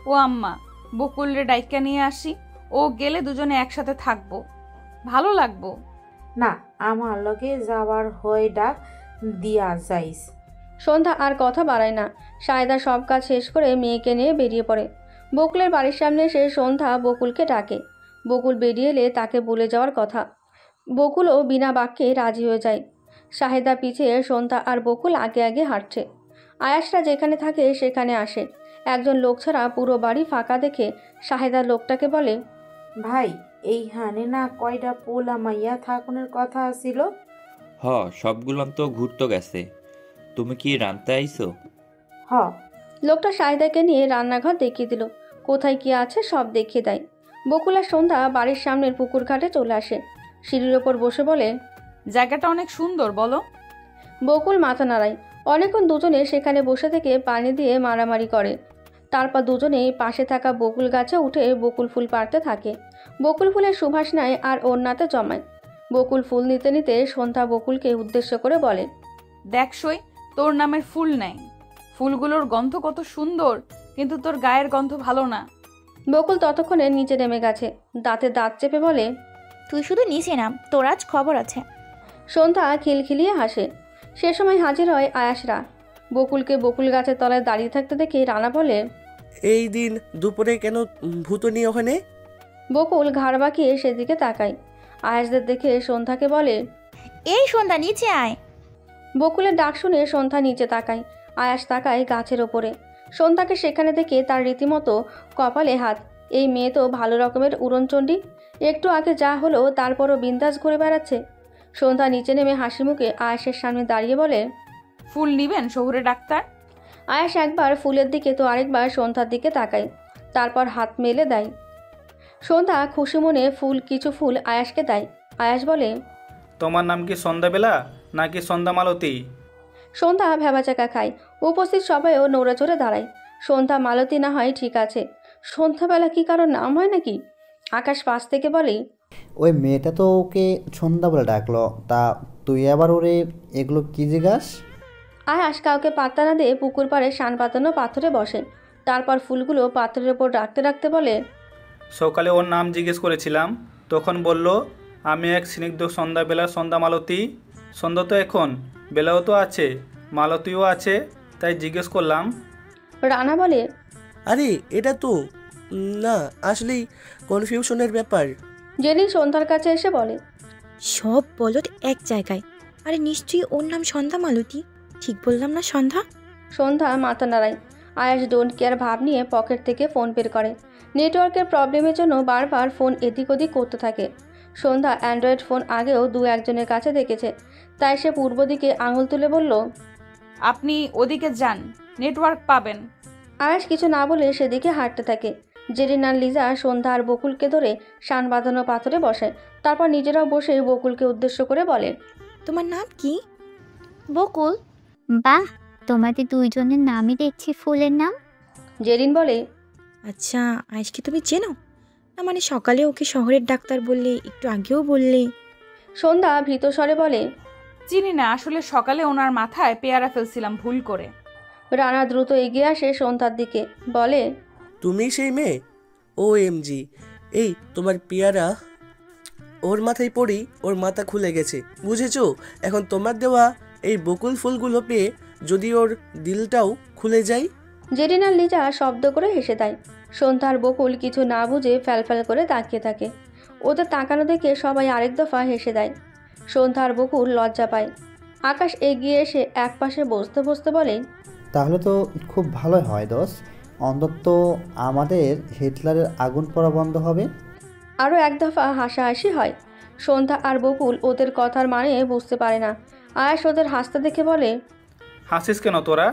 S8: ও আম্মা বকুলরে ডাইকা নিয়ে আসি, ও গেলে দুজনে একসাথে থাকবো, ভালো লাগবো।
S5: না, আমার লগে যাওয়ার হয় ডাক দিয়া যাইস।
S3: সন্ধ্যা আর কথা বাড়ায় না। শাহেদা সব কাজ শেষ করে মেয়েকে নিয়ে বেরিয়ে পড়ে। বকুলের বাড়ির সামনে এসে সন্ধ্যা বকুলকে ডাকে। বকুল বেরিয়ে এলে তাকে বলে যাওয়ার কথা। বকুলও বিনা বাক্যে রাজি হয়ে যায়। শাহেদা পিছিয়ে, সন্ধ্যা আর বকুল আগে আগে হাঁটছে। আয়াসরা যেখানে থাকে সেখানে আসে। একজন লোক ছাড়া পুরো বাড়ি ফাঁকা দেখে শাহেদা লোকটাকে বলে,
S5: ভাই, এই হানে না কয়টা পোলা মাইয়া থাকুনের কথা আছিল?
S11: সবগুলো তো ঘুরতে গেছে। তুমি কি রানতে আইছো?
S5: হ।
S3: লোকটা শাহেদাকে নিয়ে রান্নাঘর দেখিয়ে দিল। কোথায় কি আছে সব দেখিয়ে দেয়। বকুল আর সন্ধ্যা বাড়ির সামনের পুকুর ঘাটে চলে আসে। সিঁড়ির ওপর বসে বলে,
S8: জায়গাটা অনেক সুন্দর, বলো।
S3: বকুল মাথা নাড়ায়। অনেকক্ষণ দুজনে সেখানে বসে থেকে পানি দিয়ে মারামারি করে। তারপর দুজনেই পাশে থাকা বকুল গাছে উঠে বকুল ফুল পাড়তে থাকে। বকুল ফুলের সুবাস নেয় আর ওড়নাতে জমায়। বকুল ফুল নিতে নিতে সন্ধ্যা বকুলকে উদ্দেশ্য করে বলে,
S8: দেখ সই, তোর নামের ফুল নেই। ফুলগুলোর গন্ধ কত সুন্দর, কিন্তু তোর গায়ের গন্ধ ভালো না।
S3: বকুল ততক্ষণে নিচে নেমে গেছে। দাঁতে দাঁত চেপে বলে,
S4: তুই শুধু নিচে নাম, তোর আজ খবর আছে।
S3: সন্ধ্যা খিলখিলিয়ে হাসে। সে সময় হাজির হয় আয়াসরা। বকুলকে বকুল গাছের তলায় দাঁড়িয়ে থাকতে দেখে রানা বলে,
S10: এই দিন দুপুরে কেন ভূতনি ওখানে?
S3: বকুল ঘাড় বাঁকিয়ে সেদিকে তাকায়। আয়াসদের দেখে সন্ধ্যাকে বলে,
S4: এই সন্ধ্যা নিচে আয়।
S3: বকুলের ডাক শুনে সন্ধ্যা নিচে তাকায়। আয়াস তাকায় গাছের ওপরে। সন্ধ্যাকে সেখানে দেখে তার রীতিমতো কপালে হাত। এই মেয়ে তো ভালো রকমের উড়নচণ্ডী। একটু আগে যা হলো তারপরও বিন্দাস ঘুরে বেড়াচ্ছে। সন্ধ্যা নিচে নেমে হাসি মুখে আয়াসের সামনে দাঁড়িয়ে বলে,
S8: ফুল নিবেন শহুরে ডাক্তার?
S3: আয়াস একবার ফুলের দিকে তো আরেকবার সন্ধ্যার দিকে তাকায়, তারপর হাত মেলে দেয়। সন্ধ্যা খুশি মনে কিছু ফুল আয়াসকে দেয়। আয়াস বলে,
S9: তোমার নাম কি সন্ধ্যাবেলা নাকি সন্ধ্যা মালতী?
S3: সন্ধ্যা ভেবাচাকা খায়। উপস্থিত সবাইও নড়ে দাঁড়ায়। সন্ধ্যা মালতী না হয় ঠিক আছে, সন্ধ্যাবেলা কি কারোর নাম হয় নাকি? আকাশ পাশ থেকে বলে,
S12: ওই মেয়েটা তো ওকে সন্ধ্যা বলে ডাকলো, তা তুই আবার ওরে এগুলো কি জিজ্ঞাস?
S3: আয়াস কাউকে পাত্তা না দিয়ে পুকুর পাড়ে শান পাতানো পাথরে বসে। তারপর ফুলগুলো পাথরের ওপর রাখতে রাখতে বলে,
S9: সকালে ওর নাম জিজ্ঞেস করেছিলাম, তখন বলল আমি এক স্নিগ্ধ সন্ধ্যাবেলা সন্ধ্যা মালতী। সন্ধ্যা তো এখন, বেলাও তো আছে, মালতীও আছে, তাই জিজ্ঞেস করলাম।
S3: রানা বলে,
S10: আরে এটা তো না, আসলেই কনফিউশনের ব্যাপার।
S3: জেনি সন্ধ্যার কাছে এসে বলে,
S13: সব বলদ এক জায়গায়। আরে নিশ্চয়ই ওর নাম সন্ধ্যা মালতী, ঠিক বললাম না সন্ধ্যা?
S3: সন্ধ্যা মাথা নাড়ায়। আয়াস ডোন্ট কেয়ার ভাব নিয়ে পকেট থেকে ফোন বের করে। নেটওয়ার্কের প্রবলেমের জন্য বারবার ফোন এদিক ওদিক করতে থাকে। সন্ধ্যা অ্যান্ড্রয়েড ফোন আগেও 2-1 কাছে দেখেছে, তাই সে পূর্ব দিকে আঙুল তুলে বলল,
S8: আপনি ওদিকে যান, নেটওয়ার্ক পাবেন।
S3: আয়াস কিছু না বলে সেদিকে হাঁটতে থাকে। জেরিন আর লিজা সন্ধ্যা আর বকুলকে ধরে শান বাঁধানো পাথরে বসে। তারপর নিজেরাও বসে বকুলকে উদ্দেশ্য করে বলে,
S13: তোমার নাম কি?
S4: বকুল।
S6: বাহ, তোমাদের দুইজনের নামই দেখছি ফুলের নাম।
S3: জেরিন বলে,
S13: আচ্ছা আজকে তুমি চেনো? না মানে সকালে ওকে শহরের ডাক্তার বললে, একটু আগেও বললে।
S3: সন্ধ্যা ভীত স্বরে বলে,
S8: চিনি না, আসলে সকালে ওনার মাথায় পেয়ারা ফেলছিলাম ভুল করে।
S3: রানা দ্রুত এগিয়ে আসে সন্ধ্যার দিকে, বলে,
S10: তুমি সেই মেয়ে? ও এমজি, এই তোমার পেয়ারা ওর মাথায় পড়ি ওর মাথা খুলে গেছে, বুঝেছো? এখন তোমার দেওয়া এই বকুল ফুলগুলো পেয়ে যদি ওর দিলটাও খুলে যায়।
S3: জেরিন আর লিজা শব্দ করে হেসে দেয়। সন্ধ্যার বকুল কিছু না বুঝে ফ্যালফ্যাল করে তাকিয়ে থাকে। ওদের তাকানো দেখে সবাই আরেক দফা হেসে দেয়। সন্ধ্যার বকুল লজ্জা পায়। আকাশ এগিয়ে এসে এক পাশে বসতে বসতে বলে,
S12: তাহলে তো খুব ভালো হয় দোস্ত, অন্তত আমাদের হিটলারের আগুন পড়া বন্ধ হবে।
S3: আরও এক দফা হাসাহাসি হয়। সন্ধ্যা আর বকুল ওদের কথার মানে বুঝতে পারে না। আয়াস ওদের হাসতে দেখে বলে,
S9: হাসিস কেন তোরা?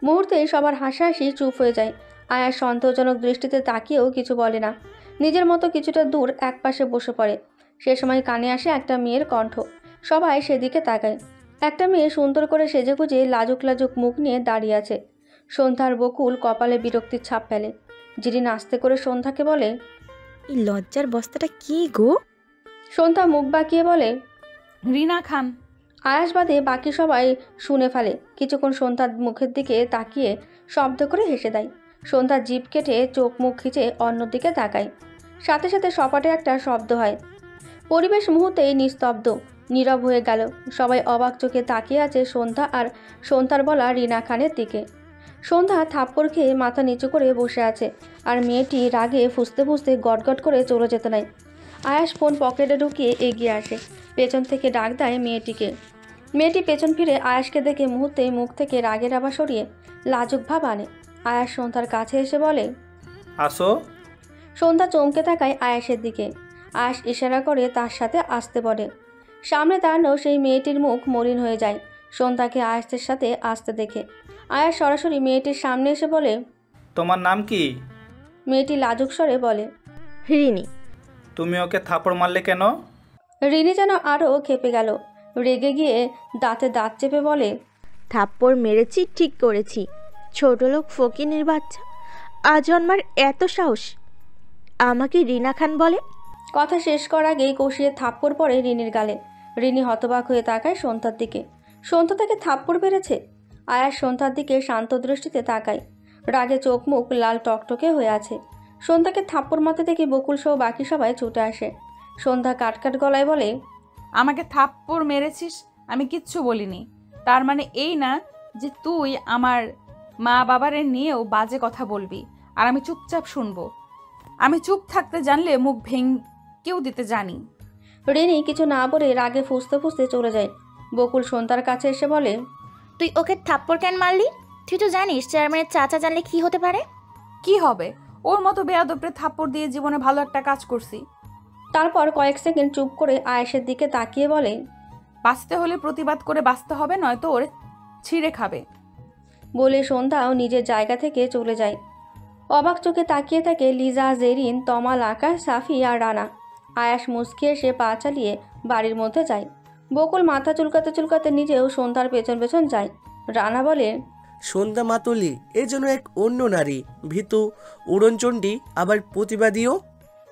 S3: মুহূর্তেই সবার হাসাহাসি চুপ হয়ে যায়। আয়াস সন্দেহজনক দৃষ্টিতে তাকিয়েও কিছু বলে না। নিজের মতো কিছুটা দূর একপাশে বসে পড়ে। সে সময় কানে আসে একটা মেয়ের কণ্ঠ। সবাই সেদিকে তাকায়। একটা মেয়ে সুন্দর করে সেজেগুজে লাজুক লাজুক মুখ নিয়ে দাঁড়িয়ে আছে। সন্ধ্যার বকুল কপালে বিরক্তির ছাপ ফেলে। জিরিন আস্তে করে সন্ধ্যাকে বলে,
S13: এই লজ্জার বস্তাটা কি গো?
S3: সন্ধ্যা মুখ বাঁকিয়ে বলে,
S8: রিনা খান।
S3: আয়াস বাদে বাকি সবাই শুনে ফেলে। কিছুক্ষণ সন্ধ্যার মুখের দিকে তাকিয়ে শব্দ করে হেসে দেয়। সন্ধ্যা জিভ কেটে চোখ মুখ খিচে অন্যদিকে তাকায়। সাথে সাথে সপাটে একটা শব্দ হয়। পরিবেশ মুহূর্তেই নিস্তব্ধ, নীরব হয়ে গেল। সবাই অবাক চোখে তাকিয়ে আছে সন্ধ্যা আর সন্ধ্যার বলা রিনা খানের দিকে। সন্ধ্যা থাপ্পড় খেয়ে মাথা নিচু করে বসে আছে, আর মেয়েটি রাগে ফুঁসতে ফুঁসতে গটগট করে চলে যেতে নেয়। আয়াস ফোন পকেটে ঢুকিয়ে এগিয়ে আসে, পেছন থেকে ডাক দেয় মেয়েটিকে। মেয়েটি পেছন ফিরে আয়াসকে দেখে মুহূর্তেই মুখ থেকে রাগের আভা সরিয়ে লাজুক ভাব আনে। আয়াস সন্ধ্যার কাছে এসে বলে,
S9: আসো।
S3: সন্ধ্যা চমকে তাকায় আয়াসের দিকে। আয়াস ইশারা করে তার সাথে আসতে বলে। সামনে দাঁড়ানো সেই মেয়েটির মুখ মলিন হয়ে যায় সন্ধ্যাকে আয়াসের সাথে আসতে দেখে। আয়াস সরাসরি মেয়েটির সামনে এসে বলে,
S9: তোমার নাম কি?
S3: মেয়েটি লাজুক স্বরে বলে,
S13: রিনি।
S9: তুমি ওকে থাপড় মারলে কেন?
S3: রিনি যেন আরও খেপে গেল। রেগে গিয়ে দাঁতে দাঁত চেপে বলে,
S13: থাপ্পড় মেরেছি ঠিক করেছি, ছোট লোক ফকিনের বাচ্চা, আজ আমার এত সাহস আমাকে রিনা খান বলে?
S3: কথা শেষ করার আগেই কষিয়ে থাপ্পড় পড়ে রিনির গালে। রিনি হতবাক হয়ে তাকায় সন্ধ্যার দিকে। সন্ধ্যা তাকে থাপ্পড় মেরেছে? আয়াস সন্ধ্যার দিকে শান্ত দৃষ্টিতে তাকায়। রাগে চোখ মুখ লাল টকটকে হয়ে আছে। সন্ধ্যাকে থাপ্পড় মারতে দেখে বকুল সহ বাকি সবাই ছুটে আসে। সন্ধ্যা কাটকাট গলায় বলে,
S8: আমাকে থাপ্পড় মেরেছিস, আমি কিচ্ছু বলিনি। তার মানে এই না যে তুই আমার মা বাবারে নিয়েও বাজে কথা বলবি আর আমি চুপচাপ শুনবো? আমি চুপ থাকতে জানলে মুখ ভেঙেও দিতে জানি।
S3: রিনি কিছু না বলে রাগে ফুঁসতে ফুঁসতে চলে যায়। বকুল সন্ধ্যার কাছে এসে বলে,
S4: তুই ওকে থাপ্পড় কেন মারলি? তুই তো জানিস চেয়ারম্যানের চাচা জানলে কি হতে পারে?
S8: কি হবে? ওর মতো বেয়াদবরে থাপ্পড় দিয়ে জীবনে ভালো একটা কাজ করছি।
S3: তারপর কয়েক সেকেন্ড চুপ করে আয়েশের দিকে তাকিয়ে বলে,
S8: বাঁচতে হলে প্রতিবাদ করে বাঁচতে হবে, নয়তো ওর ছিঁড়ে খাবে।
S3: বলে সন্ধ্যাও নিজের জায়গা থেকে চলে যায়। অবাক চোখে তাকিয়ে থাকে লিজা, জেরিন, তমাল, আকাশ, সাফি আর রানা। আয়াস মুচকি এসে পা চালিয়ে বাড়ির মধ্যে যায়। বকুল মাথা চুলকাতে চুলকাতে নিজেও সন্ধ্যার পেছন পেছন যায়। রানা বলে,
S10: সন্ধ্যা মাতুলি এ যেন এক অন্য নারী, ভীতু, উড়নচণ্ডী, আবার প্রতিবাদীও।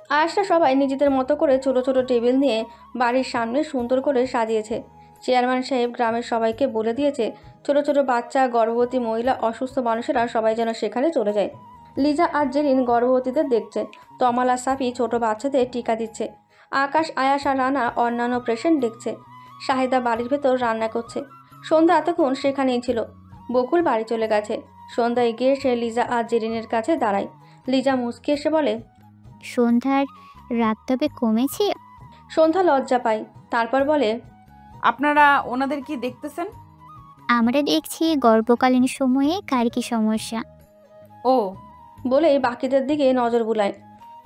S3: আয়াসরা সবাই নিজেদের মতো করে ছোট ছোট টেবিল নিয়ে বাড়ির সামনে সুন্দর করে সাজিয়েছে। চেয়ারম্যান সাহেব গ্রামের সবাইকে বলে দিয়েছে ছোট ছোট বাচ্চা, গর্ভবতী মহিলা, অসুস্থ মানুষেরা সবাই যেন সেখানে চলে যায়। লিজা আর জেরিন গর্ভবতীদের দেখছে। তমাল আর সাফি ছোট বাচ্চাদের টিকা দিচ্ছে। আকাশ, আয়াস আর রানা অন্যান্য পেশেন্ট দেখছে। শাহিদা বাড়ির ভেতর রান্না করছে। সন্ধ্যা এতক্ষণ সেখানেই ছিল। বকুল বাড়ি চলে গেছে। সন্ধ্যা এগিয়ে এসে লিজা আর জেরিনের কাছে দাঁড়ায়। লিজা মুচকি এসে বলে,
S6: সন্ধ্যার রাত তবে কমেছে?
S3: সন্ধ্যা লজ্জা পায়। তারপর বলে,
S8: আপনারা ওনাদের কি দেখতেছেন?
S6: আমরা দেখছি গর্ভকালীন সময়ে কার কি সমস্যা।
S8: ও,
S3: বলে বাকিদের দিকে নজর বুলায়।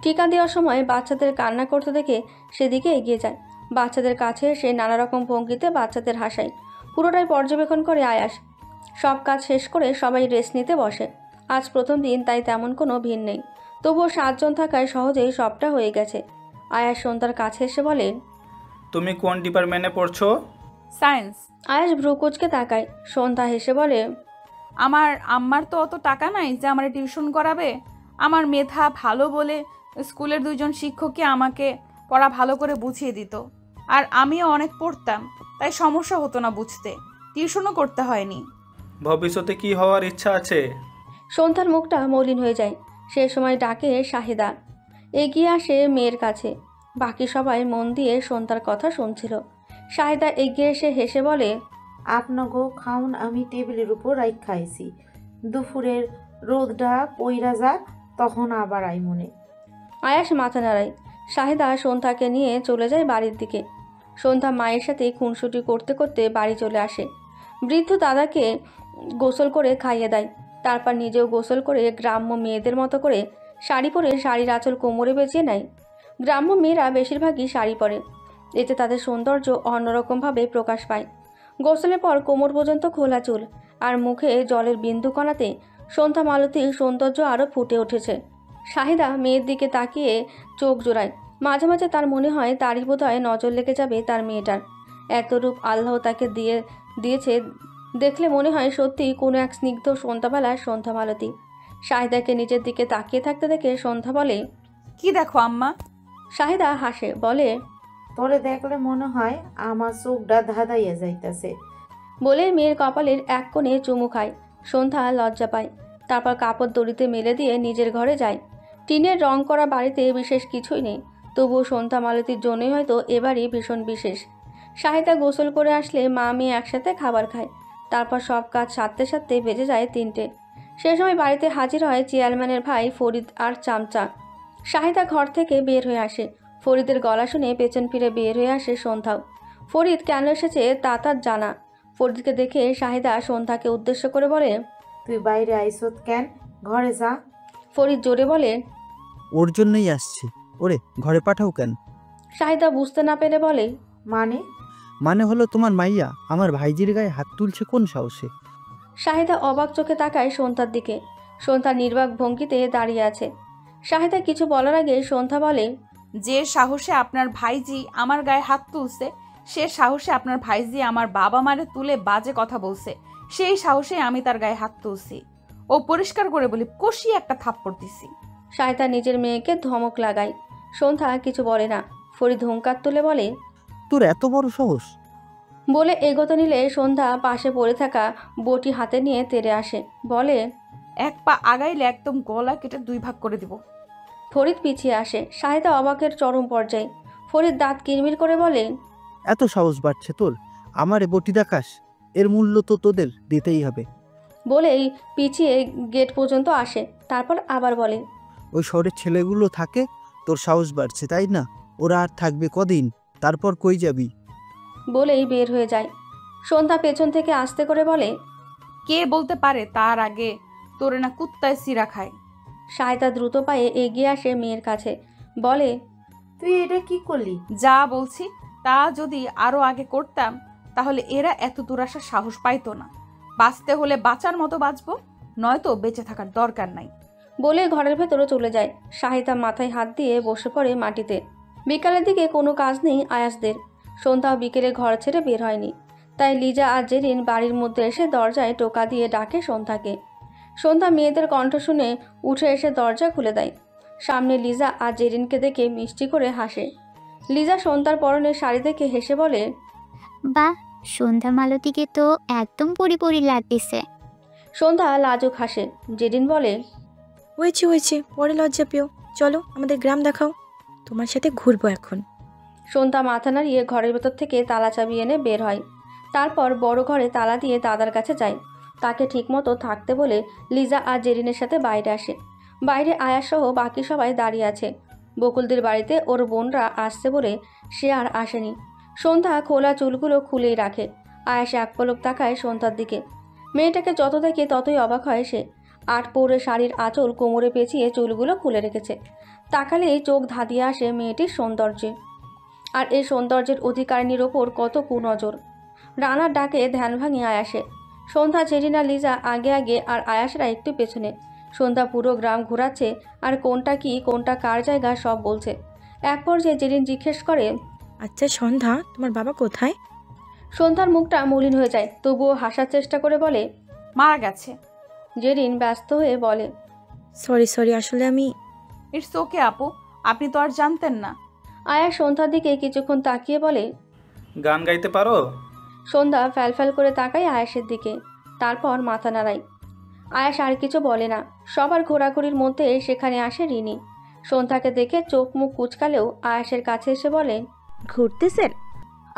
S3: টিকা দেওয়ার সময় বাচ্চাদের কান্না করতে দেখে সেদিকে এগিয়ে যায়। বাচ্চাদের কাছে এসে নানা রকম ভঙ্গিতে বাচ্চাদের হাসায়। পুরোটাই পর্যবেক্ষণ করে আয়াস। সব কাজ শেষ করে সবাই রেস্ট নিতে বসে। আজ প্রথম দিন, তাই তেমন কোনো ভিড় নেই। তবুও 7 জন থাকায় সহজেই সবটা হয়ে গেছে। আয়াস সন্ধ্যার কাছে এসে বলে,
S9: তুমি কোন ডিপার্টমেন্টে পড়ছো?
S8: সায়েন্স।
S3: আয়াস ভ্রুকুচকে তাকায়। সন্ধ্যা হেসে বলে,
S8: আমার আম্মার তো অত টাকা নাই যে আমার টিউশন করাবে। আমার মেধা ভালো বলে স্কুলের 2 জন শিক্ষকই আমাকে পড়া ভালো করে বুঝিয়ে দিত। আর আমিও অনেক পড়তাম, তাই সমস্যা হতো না বুঝতে। টিউশনও করতে হয়নি।
S9: ভবিষ্যতে কি হওয়ার ইচ্ছা আছে?
S3: সন্ধ্যার মুখটা মলিন হয়ে যায়। সে সময় ডাকে শাহিদা। এগিয়ে আসে মেয়ের কাছে। বাকি সবাই মন দিয়ে সন্ধ্যার কথা শুনছিল। শাহিদা এগিয়ে এসে হেসে বলে,
S5: আপনাগো খাউন আমি টেবিলের উপর রাইখ খাইছি। দুপুরের রোদটা পইরা যা, তখন আবার আইমনে।
S3: আয়াস মাথা নাড়ায়। শাহিদা সন্ধ্যাকে নিয়ে চলে যায় বাড়ির দিকে। সন্ধ্যা মায়ের সাথে খুনসুটি করতে করতে বাড়ি চলে আসে। বৃদ্ধ দাদাকে গোসল করে খাইয়ে দেয়। তারপর নিজেও গোসল করে গ্রাম্য মেয়েদের মতো করে শাড়ি পরে শাড়ির আঁচল কোমরে বেঁচিয়ে নেয়। গ্রাম্য মেয়েরা বেশিরভাগই শাড়ি পরে, এতে তাদের সৌন্দর্য অন্যরকমভাবে প্রকাশ পায়। গোসলের পর কোমর পর্যন্ত খোলা চুল আর মুখে জলের বিন্দু কণাতে সন্ধ্যা মালতীর সৌন্দর্য আরও ফুটে উঠেছে। শাহিদা মেয়ের দিকে তাকিয়ে চোখ জোড়ায়। মাঝে মাঝে তার মনে হয় তারই বোধহয় নজর লেগে যাবে তার মেয়েটার। এত রূপ আল্লাহ তাকে দিয়েছে, দেখলে মনে হয় সত্যি কোনো এক স্নিগ্ধ সন্ধ্যাবেলার সন্ধ্যা মালতী। শাহিদাকে নিজের দিকে তাকিয়ে থাকতে দেখে সন্ধ্যা বলে,
S8: কি দেখো আম্মা?
S3: শাহিদা হাসে, বলে,
S5: তোরে দেখলে মনে হয় আমার চোখটা ধাঁধাইয়া যাইতাছে।
S3: বলে মেয়ের কপালের এক কোণে চুমু খায়। সন্ধ্যা লজ্জা পায়। তারপর কাপড় দড়িতে মেলে দিয়ে নিজের ঘরে যায়। টিনের রং করা বাড়িতে বিশেষ কিছুই নেই, তবুও সন্ধ্যা মালতীর জন্যই হয়তো এবারই ভীষণ বিশেষ। শাহিদা গোসল করে আসলে মা মেয়ে একসাথে খাবার খায়। তারপর সব কাজ সারতে সারতে বেজে যায় 3টে। সে সময় বাড়িতে হাজির হয় চেয়ারম্যানের ভাই ফরিদ আর চামচা। শাহিদা ঘর থেকে বের হয়ে আসে। ফরিদের গলা শুনে পেছন ফিরে বের হয়ে আসে সন্ধ্যাও। ফরিদ কেন এসেছে তা তার জানা। ফরিদকে দেখে শাহিদা সন্ধ্যাকে উদ্দেশ্য করে বলে,
S5: তুই বাইরে আইসত কেন? ঘরে যা।
S3: ফরিদ জোরে বলে,
S2: ওর জন্যই আসছি। ওরে ঘরে পাঠাও কেন?
S3: শাহিদা বুঝতে না পেরে বলে,
S5: মানে
S2: হলো তোমার মাইয়া আমার ভাইজির গায়ে হাত তুলছে কোন সাহসে?
S3: শাহিদা অবাক চোখে তাকায় সন্ধ্যার দিকে। সন্ধ্যা নির্বাক ভঙ্গিতে দাঁড়িয়ে আছে। শাহিদা কিছু বলার আগে সন্ধ্যা বলে,
S8: যে সাহসে আপনার ভাইজি আমার গায়ে হাত তুলছে, সে সাহসে আপনার ভাইজি আমার বাবা মারে তুলে বাজে কথা বলছে, সেই সাহসে আমি তার গায়ে হাত তুলছি। ও পরিষ্কার করে বলি, কষিয়ে একটা থাপ্পড় দিছি।
S3: শাহিদা নিজের মেয়েকে ধমক লাগায়। সন্ধ্যা কিছু বলে না। ফরিদ হুঙ্কার তুলে বলে,
S2: তোর এত বড় সাহস?
S3: বলে এগোতে নিলে সন্ধ্যা পাশে পড়ে থাকা বটি হাতে নিয়ে তেড়ে আসে। বলে,
S8: 1 পা আগাইলে একদম গলা কেটে 2 ভাগ করে দিব।
S3: ফরিদ পিছিয়ে আসে। শাহিদা অবাকের চরম পর্যায়ে। ফরিদ দাঁত কিরমির করে বলে,
S2: এত সাহস বাড়ছে তোর? আমারে বটি দেখাস? এর মূল্য তো তোদের দিতেই হবে।
S3: বলেই পিছিয়ে গেট পর্যন্ত আসে। তারপর আবার বলে,
S2: ওই শহরের ছেলেগুলো থাকে, তোর সাহস বাড়ছে তাই না? ওরা আর থাকবে কদিন, তারপর কই যাবি?
S3: বলেই বের হয়ে যায়। সন্ধ্যা পেছন থেকে আস্তে করে বলে,
S8: কে বলতে পারে তার আগে তোরে না কুত্তায় সিরা খায়।
S3: শাহিদা দ্রুত পায়ে এগিয়ে আসে মেয়ের কাছে। বলে,
S5: তুই এটা কি করলি?
S8: যা বলছি তা যদি আরো আগে করতাম তাহলে এরা এত দুরাশার সাহস পাইতো না। বাঁচতে হলে বাঁচার মতো বাঁচবো, নয়তো বেঁচে থাকার দরকার নাই।
S3: বলে ঘরের ভেতরে চলে যায়। শাহিদা মাথায় হাত দিয়ে বসে পড়ে মাটিতে। বিকালের দিকে কোনো কাজ নেই আয়াসদের। সন্ধ্যাও বিকেলে ঘর ছেড়ে বের হয়নি, তাই লিজা আর জেরিন বাড়ির মধ্যে এসে দরজায় টোকা দিয়ে ডাকে সন্ধ্যাকে। সন্ধ্যা মেয়েদের কণ্ঠ শুনে উঠে এসে দরজা খুলে দেয়। সামনে লিজা আর জেরিনকে দেখে মিষ্টি করে হাসে। লিজা সন্ধ্যার পরনের শাড়ি দেখে হেসে বলে,
S6: বাহ, সন্ধ্যা মালতীকে তো একদম পরি লাগতেছে।
S3: সন্ধ্যা লাজুক হাসে। জেরিন বলে,
S13: হয়েছে, পরে লজ্জা পেও। চলো আমাদের গ্রাম দেখাও, তোমার সাথে ঘুরবো এখন।
S3: সন্ধ্যা মাথা নাড়িয়ে ঘরের ভেতর থেকে তালা চাবি এনে বের হয়। তারপর বড় ঘরে তালা দিয়ে দাদার কাছে যায়। তাকে ঠিকমতো থাকতে বলে লিজা আর জেরিনের সাথে বাইরে আসে। বাইরে আয়াসসহ বাকি সবাই দাঁড়িয়ে আছে। বকুলদের বাড়িতে ওর বোনরা আসছে বলে সে আর আসেনি। সন্ধ্যা খোলা চুলগুলো খুলেই রাখে। আয়াস এক পলক তাকায় সন্ধ্যার দিকে। মেয়েটাকে যত দেখে ততই অবাক হয় সে। 8 পৌরে শাড়ির আঁচল কোমরে পেঁচিয়ে চুলগুলো খুলে রেখেছে। তাকালেই চোখ ধাঁধিয়ে আসে মেয়েটির সৌন্দর্যে। আর এই সৌন্দর্যের অধিকারিণীর ওপর কত কুনজর। রানার ডাকে ধ্যান ভাঙে আয়াসে। সন্ধ্যা, জেরিনা, লিজা আগে আগে আর আয়াসরা একটু পেছনে। সন্ধ্যা পুরো গ্রাম ঘোরাচ্ছে আর কোনটা কি কোনটা কার জায়গা সব বলছে। এক পর্যায়ে জেরিন জিজ্ঞেস করে,
S13: আচ্ছা সন্ধ্যা, তোমার বাবা কোথায়?
S3: সন্ধ্যার মুখটা মলিন হয়ে যায়, তবুও হাসার চেষ্টা করে বলে,
S8: মারা গেছে।
S3: জেরিন ব্যস্ত হয়ে বলে,
S13: সরি, আসলে আমি।
S8: ইটস ওকে আপু, আপনি তো আর জানতেন না।
S3: আয়াস সন্ধ্যার দিকে কিছুক্ষণ তাকিয়ে বলে,
S9: গান গাইতে পারো?
S3: সন্ধ্যা ফ্যালফ্যাল করে তাকায় আয়াসের দিকে, তারপর মাথা নাড়ায়। আয়াস আর কিছু বলে না। সবার ঘোরাঘুরির মধ্যে সেখানে আসে রিনি। সন্ধ্যাকে দেখে চোখ মুখ কুচকালেও আয়াসের কাছে এসে বলে,
S13: ঘুরতেছেন?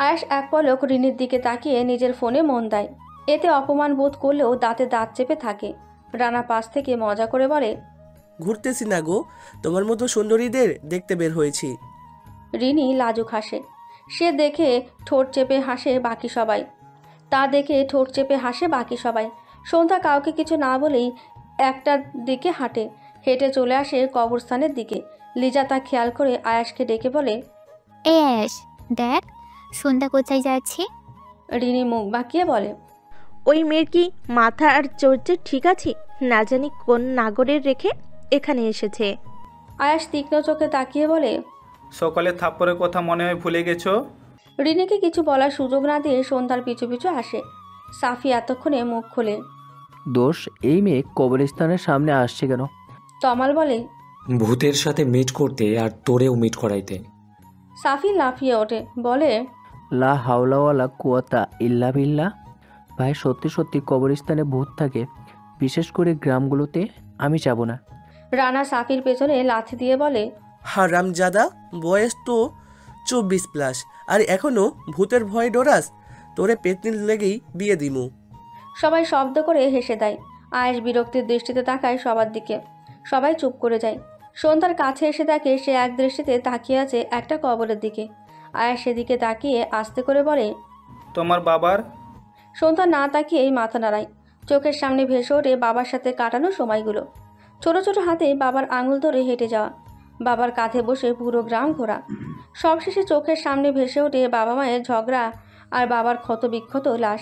S3: আয়াস এক পলক রিনির দিকে তাকিয়ে নিজের ফোনে মন দেয়। এতে অপমান বোধ করলেও দাঁতে দাঁত চেপে থাকে। রানা পাশ থেকে মজা করে বলে,
S10: ঘুরতেছি না গো, তোমার মতো সুন্দরীদের দেখতে বের হয়েছি।
S3: রিনি লাজুক হাসে। সে দেখে ঠোঁট চেপে হাসে বাকি সবাই। তা দেখে ঠোঁট চেপে হাসে বাকি সবাই। সন্ধ্যা কাউকে কিছু না বলেই একটা দিকে হেঁটে চলে আসে কবরস্থানের দিকে। লিজা তা খেয়াল করে আয়াসকে ডেকে বলে,
S6: এ আয়াস, দেখ সন্ধ্যা কোথায় যাচ্ছে।
S3: রিনি মুখ বাঁকিয়ে বলে,
S13: ওই মেয়ের কি মাথা আর চরিত্র ঠিক আছে? না জানি কোন নাগরের রেখে এখানে এসেছে।
S3: আয়াস তীক্ষ্ণ চোখে তাকিয়ে বলে,
S9: সকালে থাপ্পড়ের কথা মনে হয় ভুলে গেছো?
S3: রিনিকে কিছু বলার সুযোগ না দিয়ে সন্ধ্যার পিছু পিছু আসে। সাফি এতক্ষণে মুখ খোলে,
S14: দোষ, এই মেয়ে কবরস্থানের সামনে আসছে কেন?
S3: তমাল বলে,
S15: ভূতের সাথে মিট করতে আর তোরেও মিট করাইতে।
S3: সাফি লাফিয়ে ওঠে, বলে,
S14: লা হাওলাওয়ালা কুয়াতা ইল্লা বিল্লাহ। ভাই, সত্যি কবরস্থানে ভূত থাকে, বিশেষ করে গ্রামগুলোতে। আমি যাব না।
S3: রানা সাফির পেছনে লাথি দিয়ে বলে,
S10: হারামজাদা, বয়স তো 24+, আর এখনো ভূতের ভয় ডরাস? তোরে পেতনির লেগেই বিয়ে দিমু।
S3: সবাই শব্দ করে হেসে দেয়। আয়েশ বিরক্তির দৃষ্টিতে তাকায় সবার দিকে। সবাই চুপ করে যায়। সন্ধ্যার কাছে এসে দেখে সে এক দৃষ্টিতে তাকিয়ে আছে একটা কবরের দিকে। আয়েশ সেদিকে তাকিয়ে আস্তে করে বলে,
S9: তোমার বাবার?
S3: সন্ধ্যা না তাকিয়েই মাথা নাড়ায়। চোখের সামনে ভেসে ওঠে বাবার সাথে কাটানো সময়গুলো। ছোট ছোট হাতে বাবার আঙুল ধরে হেঁটে যাওয়া, বাবার কাঁধে বসে পুরো গ্রাম ঘোরা। সবশেষে চোখের সামনে ভেসে ওঠে বাবা মায়ের ঝগড়া আর বাবার ক্ষত বিক্ষত লাশ।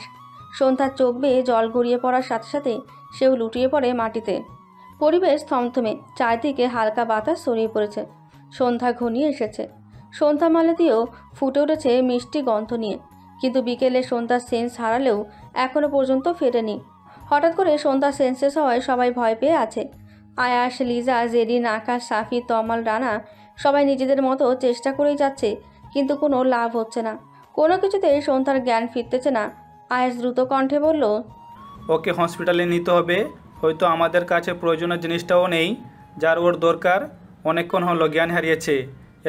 S3: সন্ধ্যার চোখ বেয়ে জল গড়িয়ে পড়ার সাথে সাথে সেও লুটিয়ে পড়ে মাটিতে। পরিবেশ থমথমে, চারদিকে হালকা বাতাস ছড়িয়ে পড়েছে। সন্ধ্যা ঘনিয়ে এসেছে। সন্ধ্যা মালতীও ফুটে উঠেছে মিষ্টি গন্ধ নিয়ে, কিন্তু বিকেলে সন্ধ্যার সেন্স হারালেও এখনও পর্যন্ত ফেরেনি। হঠাৎ করে সন্ধ্যা সেন্সেস হওয়ায় সবাই ভয় পেয়ে আছে। আয়াস, লিজা, জেরিন, আকাশ, সাফি, তমাল, রানা সবাই নিজেদের মতো চেষ্টা করেই যাচ্ছে, কিন্তু কোনো লাভ হচ্ছে না। কোনো কিছুতেই সন্ধ্যার জ্ঞান ফিরতেছে না। আয়াস দ্রুত কণ্ঠে বলল,
S9: ওকে হসপিটালে নিতে হবে। হয়তো আমাদের কাছে প্রয়োজনীয় জিনিসটাও নেই যার ওর দরকার। অনেকক্ষণ হলো জ্ঞান হারিয়েছে,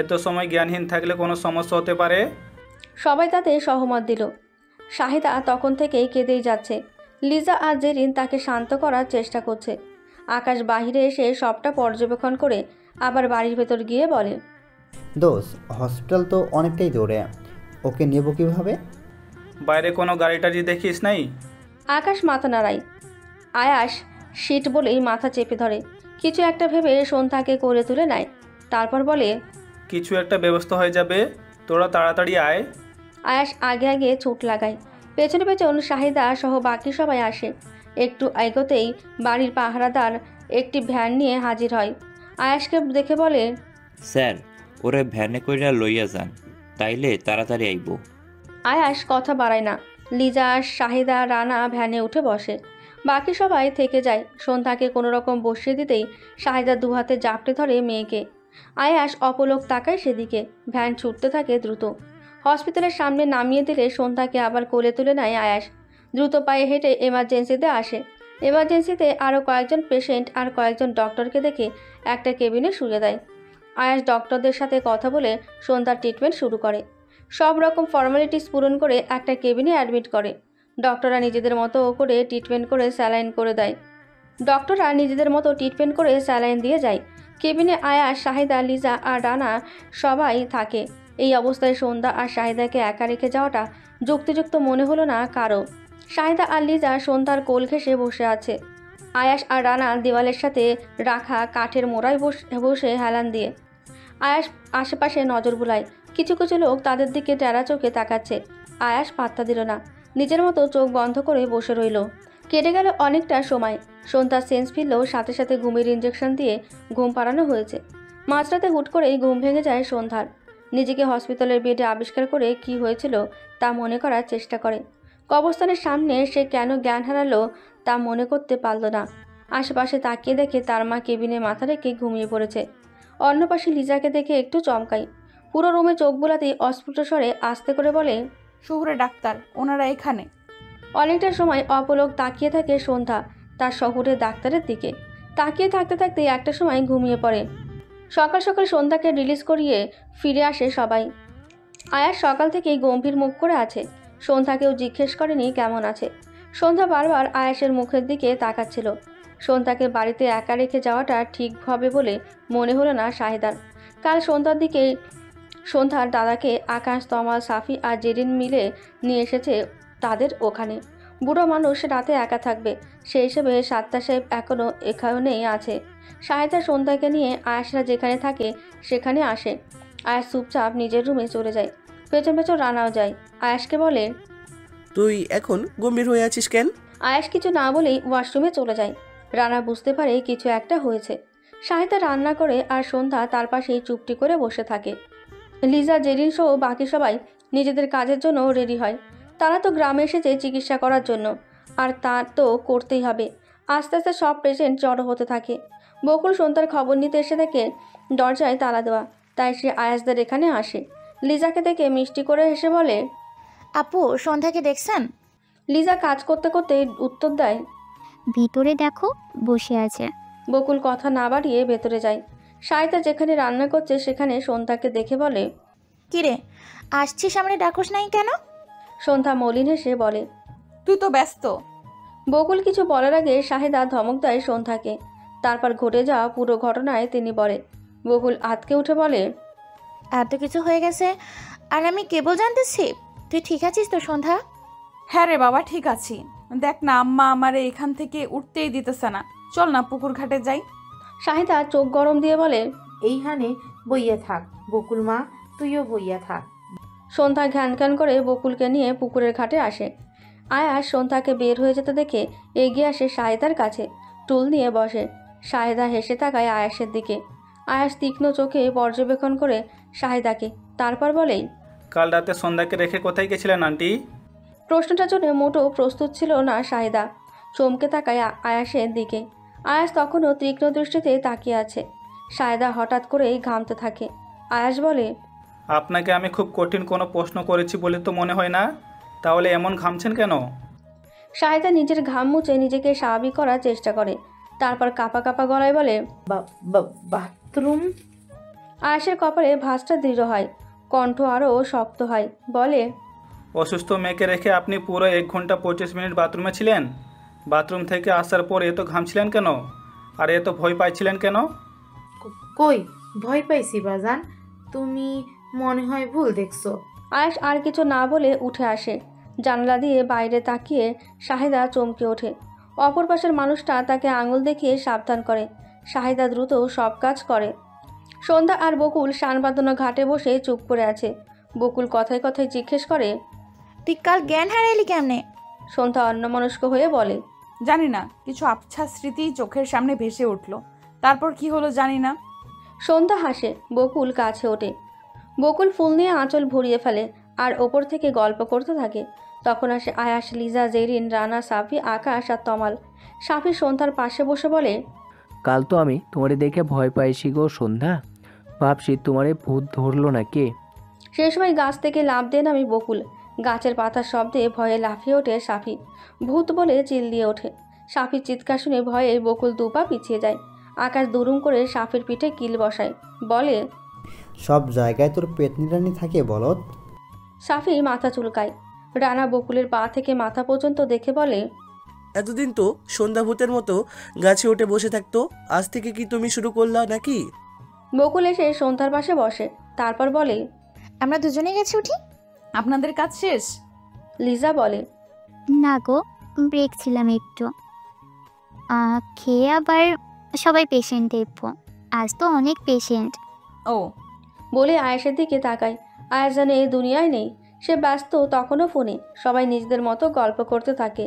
S9: এত সময় জ্ঞানহীন থাকলে কোনো সমস্যা হতে পারে।
S3: সবাই তাতে সহমত দিল। শাহিদা তখন থেকেই কেঁদেই যাচ্ছে। লিজা আর জেরিন তাকে শান্ত করার চেষ্টা করছে। আকাশ বাহিরে এসে সবটা পর্যবেক্ষণ করে আবার বাড়ির ভেতর গিয়ে বলে,
S12: দোষ, হসপিটাল তো অনেকটাই দূরে, ওকে নেব কিভাবে?
S9: বাইরে কোনো গাড়ি টাড়ি দেখিস নাই?
S3: আকাশ মাথা নাড়ায়। আয়াস শীত বলেই মাথা চেপে ধরে। কিছু একটা ভেবে সন্ধ্যাকে কোলে তুলে নেয়। তারপর বলে,
S9: কিছু একটা ব্যবস্থা হয়ে যাবে, তোরা তাড়াতাড়ি আয়।
S3: আয়াস আগে আগে ছুট লাগায়। পেছনে পেছন শাহিদা সহ বাকি সবাই আসে। একটু এগোতেই বাড়ির পাহারাদার একটি ভ্যান নিয়ে হাজির হয়। আয়াসকে দেখে বলে,
S11: স্যার ওরে ভ্যানে কইরা লইয়া যান, তাইলে তাড়াতাড়ি আইব।
S3: আয়াস কথা বাড়ায় না। লিজা, শাহিদা, রানা ভ্যানে উঠে বসে। বাকি সবাই থেকে যায়। সন্ধ্যাকে কোনো রকম বসিয়ে দিতেই শাহিদা দুহাতে জাপটে ধরে মেয়েকে। আয়াস অপলক তাকায় সেদিকে। ভ্যান ছুটতে থাকে দ্রুত। হসপিটালের সামনে নামিয়ে দিলে সন্ধ্যাকে আবার কোলে তুলে নেয় আয়াস। দ্রুত পায়ে হেঁটে এমার্জেন্সিতে আসে। এমার্জেন্সিতে আরও কয়েকজন পেশেন্ট আর কয়েকজন ডক্টরকে দেখে একটা কেবিনে শুয়ে দেয়। আয়াস ডক্টরদের সাথে কথা বলে সন্ধ্যার ট্রিটমেন্ট শুরু করে। সব রকম ফর্মালিটিস পূরণ করে একটা কেবিনে অ্যাডমিট করে। ডক্টররা নিজেদের মতো করে ট্রিটমেন্ট করে স্যালাইন দিয়ে যায়। কেবিনে আয়াস, শাহিদা, লিজা আর রানা সবাই থাকে। এই অবস্থায় সন্ধ্যা আর শাহিদাকে একা রেখে যাওয়াটা যুক্তিযুক্ত মনে হলো না কারো। শাহিদা আর লিজা সন্ধ্যার কোল ঘেঁষে বসে আছে। আয়াস আর রানা দেওয়ালের সাথে রাখা কাঠের মোড়ায় বসে হেলান দিয়ে। আয়াস আশেপাশে নজর বুলায়। কিছু কিছু লোক তাদের দিকে টেরা চোখে তাকাচ্ছে। আয়াস পাত্তা দিল না, নিজের মতো চোখ বন্ধ করে বসে রইল। কেটে গেল অনেকটা সময়। সন্ধ্যার সেন্স ফিরলেও সাথে সাথে ঘুমের ইঞ্জেকশন দিয়ে ঘুম পাড়ানো হয়েছে। মাঝরাতে হুট করেই ঘুম ভেঙে যায় সন্ধ্যার। নিজেকে হসপিটালের বেডে আবিষ্কার করে কি হয়েছিল তা মনে করার চেষ্টা করে। কবরস্থানের সামনে সে কেন জ্ঞান হারালো তা মনে করতে পারল না। আশেপাশে তাকিয়ে দেখে তার মা কেবিনে মাথা রেখে ঘুমিয়ে পড়েছে। অন্য পাশে লিজাকে দেখে একটু চমকাই। পুরো রুমে চোখ বোলাতেই অস্ফুট স্বরে আস্তে করে বলে,
S8: শহুরে ডাক্তার, ওনারা এখানে।
S3: অনেকটা সময় অপলক তাকিয়ে থাকে সন্ধ্যা তার শহুরে ডাক্তারের দিকে। তাকিয়ে থাকতে থাকতে একটা সময় ঘুমিয়ে পড়ে। সকাল সকাল সন্ধ্যাকে রিলিজ করিয়ে ফিরে আসে সবাই। আয়াস সকাল থেকেই গম্ভীর মুখ করে আছে। সন্ধ্যাকেও জিজ্ঞেস করেনি কেমন আছে। সন্ধ্যা বারবার আয়াসের মুখের দিকে তাকাচ্ছিল। সন্ধ্যাকে বাড়িতে একা রেখে যাওয়াটা ঠিক হবে বলে মনে হলো না শাহিদার। কাল সন্ধ্যার দিকে সন্ধ্যার দাদাকে আকাশ, তমাল, সাফি আর জেরিন মিলে নিয়ে এসেছে তাদের ওখানে। বুড়ো মানুষ রাতে একা থাকবে, সেই হিসেবে সাত্তা সাহেব এখনও এখানেই আছে। শাহিদা সন্ধ্যাকে নিয়ে আয়াসরা যেখানে থাকে সেখানে আসে। আয়াস চুপচাপ নিজের রুমে চলে যায়। পেছন পেছন রানাও যায়। আয়াসকে বলে,
S10: তুই এখন গম্ভীর হয়ে আছিস কেন?
S3: আয়াস কিছু না বলেই ওয়াশরুমে চলে যায়। রানা বুঝতে পারে কিছু একটা হয়েছে। শাহিদা রান্না করে আর সন্ধ্যা তার পাশেই চুপটি করে বসে থাকে। লিজা, জেরিন সহ বাকি সবাই নিজেদের কাজের জন্য রেডি হয়। তারা তো গ্রামে এসেছে চিকিৎসা করার জন্য, আর তা তো করতেই হবে। আস্তে আস্তে সব পেশেন্ট জড়ো হতে থাকে। বকুল সন্ধ্যার খবর নিতে এসে দেখে দরজায় তালা দেওয়া, তাই সে আয়াসদের এখানে আসে। লিজাকে দেখে মিষ্টি করে হেসে বলে,
S4: আপু, সন্ধ্যাকে দেখছেন?
S3: লিজা কাজ করতে করতে উত্তর দেয়,
S6: ভিতরে দেখো বসে আছে।
S3: বকুল কথা না বাড়িয়ে ভেতরে যায়। শাহিদা যেখানে রান্না করছে সেখানে সন্ধ্যাকে দেখে বলে,
S4: কিরে, আসছি সামনে ডাকোস নাই কেন?
S3: সন্ধ্যা মলিন হেসে বলে,
S8: তুই তো ব্যস্ত।
S3: বকুল কিছু বলার আগে শাহিদা ধমক দেয় সন্ধ্যাকে। তারপর ঘটে যাওয়া পুরো ঘটনায় তিনি বলে। বকুল আতকে উঠে বলে,
S4: এত কিছু হয়ে গেছে আর আমি কেবল জানতেছি। তুই ঠিক আছিস তো সন্ধ্যা?
S8: হ্যাঁ রে বাবা, ঠিক আছি। দেখ না, আম্মা আমারে এখান থেকে উঠতেই দিতেছে না। চল না পুকুর ঘাটে যাই।
S3: শাহিদা চোখ গরম দিয়ে বলে,
S5: এইখানে বইয়া থাক বকুল মা, তুইও বইয়া থাক।
S3: সন্ধ্যা ঘ্যান ঘ্যান করে বকুলকে নিয়ে পুকুরের ঘাটে আসে। আয়াস সন্ধ্যাকে বের হয়ে যেতে দেখে এগিয়ে আসে শাহিদার কাছে, টুল নিয়ে বসে। শাহিদা হেসে তাকায় আয়াসের দিকে। আয়াস তীক্ষ্ণ চোখে পর্যবেক্ষণ করে শাহিদাকে, তারপর বলেই,
S9: কাল রাতে সন্ধ্যাকে রেখে কোথায় গেছিলেন আন্টি?
S3: প্রশ্নটার জন্য মোটেও প্রস্তুত ছিল না শাহিদা। চমকে তাকায় আয়াসের দিকে। আয়াস তখনও তীক্ষ্ণ দৃষ্টিতে তাকিয়ে আছে। শাহিদা হঠাৎ করেই ঘামতে থাকে। আয়াস বলে,
S9: আপনাকে আমি খুব কঠিন কোনো প্রশ্ন করেছি বলে তো মনে হয় না, তাহলে এমন ঘামছেন কেন?
S3: শাহিদা নিজের ঘাম মুছে নিজেকে স্বাভাবিক করার চেষ্টা করে। তারপর কাঁপা কাঁপা গলায় বলে,
S5: বাথরুম।
S3: আয়াসের কপালে ভাঁজটা দৃঢ় হয়, কণ্ঠ আরও শক্ত হয়। বলে,
S9: অসুস্থ মেয়েকে রেখে আপনি পুরো 1 ঘন্টা 25 মিনিট বাথরুমে ছিলেন। বাথরুম থেকে আসার পর এত ঘামছিলেন কেন? আর এত ভয় পাইছিলেন কেন?
S5: কই ভয় পাইছি বাজান, তুমি মনে হয় ভুল দেখছো।
S3: আয়াস আর কিছু না বলে উঠে আসে। জানলা দিয়ে বাইরে তাকিয়ে শাহিদা চমকে ওঠে। অপর পাশের মানুষটা তাকে আঙুল দেখিয়ে সাবধান করে। শাহিদা দ্রুত সব কাজ করে। সন্ধ্যা আর বকুল শান বাঁধানো ঘাটে বসে চুপ করে আছে। বকুল কথায় কথায় জিজ্ঞেস করে,
S4: তুই কাল জ্ঞান হারাইলি কেমনে?
S3: সন্ধ্যা অন্যমনস্ক হয়ে বলে,
S8: জানি না, কিছু আবছা স্মৃতি চোখের সামনে ভেসে উঠল, তারপর কি হলো জানি না।
S3: সন্ধ্যা হাসে। বকুল কাছে ওঠে। বকুল ফুল নিয়ে আঁচল ভরিয়ে ফেলে আর ওপর থেকে গল্প করতে থাকে। তখন আসে আয়াস, লিজা, জেরিন, রানা, সাফি, আকাশ আর তমাল। সাফি সন্ধ্যার পাশে বসে বলে,
S14: কাল তো আমি তোমারে দেখে ভয় পাইছি গো সন্ধ্যা, ভাবছি তোমারে ভূত ধরলো না কে।
S3: সেই সময় গাছ থেকে লাফ দেন আমি বকুল। গাছের পাতার শব্দে ভয়ে লাফিয়ে ওঠে সাফি। ভূত বলে চিল দিয়ে ওঠে। সাফির চিৎকার শুনে ভয়ে বকুল দুপা পিছিয়ে যায়। আকাশ দুরুম করে সাফির পিঠে কিল বসায়, বলে,
S12: সব জায়গায় তোর পেতনিরানি থাকে বলত।
S3: সাফি মাথা চুলকায়। রানা বকুলের পা থেকে মাথা পর্যন্ত দেখে বলে,
S10: এতদিন তো সন্ধ্যা ভূতের মতো গাছে উঠে বসে থাকতো, আজ থেকে কি তুমি শুরু করলা নাকি?
S3: বকুল এসে সন্ধ্যার পাশে বসে, তারপর বলে,
S4: আমরা দুজনে গেছে উঠি।
S8: আপনাদের কাজ শেষ?
S3: লিজা বলে,
S6: না গো, ব্রেক ছিলাম একটু। খেয়ে আবার সবাই পেশেন্ট দেখবো, আজ তো অনেক পেশেন্ট।
S8: ও
S3: বলে আয়েশের দিকে তাকায়। আয়েশ জানে এই দুনিয়ায় নেই, সে ব্যস্ত তখনও ফোনে। সবাই নিজেদের মতো গল্প করতে থাকে।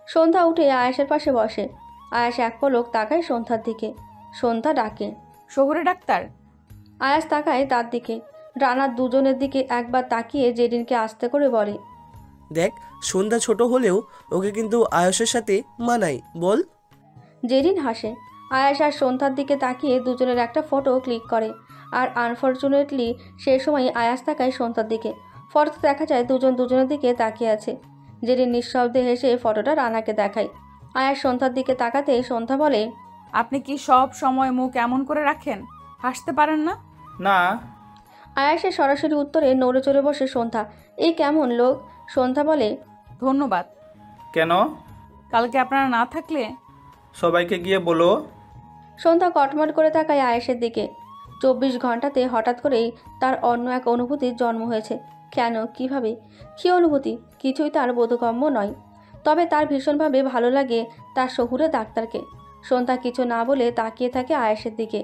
S3: সন্ধ্যা উঠে আয়েশের পাশে বসে। আয়েশ এক পলক তাকায় সন্ধ্যার দিকে। সন্ধ্যা ডাকে,
S8: শহুরে ডাক্তার।
S3: আয়াস তাকায় তার দিকে। রানার দুজনের দিকে একবার তাকিয়ে জেরিনকে আস্তে করে বলে,
S10: দেখ, সন্ধ্যা ছোট হলেও ওকে কিন্তু আয়ুষের সাথে মানাই, বল।
S3: জেরিন হাসে। আয়াস আর সন্ধ্যার দিকে তাকিয়ে দুজনের একটা ফটো ক্লিক করে। আর আনফর্চুনেটলি সেই সময় আয়াস তাকায় সন্ধ্যার দিকে। ফটোতে দেখা যায় দুজন দুজনের দিকে তাকিয়ে আছে। জেরিন নিঃশব্দে হেসে ফটোটা রানাকে দেখায়। আয়াস সন্ধ্যার দিকে তাকাতে সন্ধ্যা বলে,
S8: আপনি কি সব সময় মুখ এমন করে রাখেন? হাসতে পারেন না?
S9: না।
S3: আয়াসের সরাসরি উত্তরে নড়ে চড়ে বসে সন্ধ্যা। এই কেমন লোক? সন্ধ্যা বলে,
S8: ধন্যবাদ।
S9: কেন?
S8: কালকে আপনারা না থাকলে?
S9: সবাইকে গিয়ে বলো।
S3: সন্ধ্যা কটমট করে তাকায় আয়েশের দিকে। 24 ঘন্টাতে হঠাৎ করেই তার অন্য এক অনুভূতির জন্ম হয়েছে। কেন, কিভাবে, কী অনুভূতি কিছুই তার বোধগম্য নয়। তবে তার ভীষণভাবে ভালো লাগে তার শহুরে ডাক্তারকে। সন্ধ্যা কিছু না বলে তাকিয়ে থাকে আয়েশের দিকে।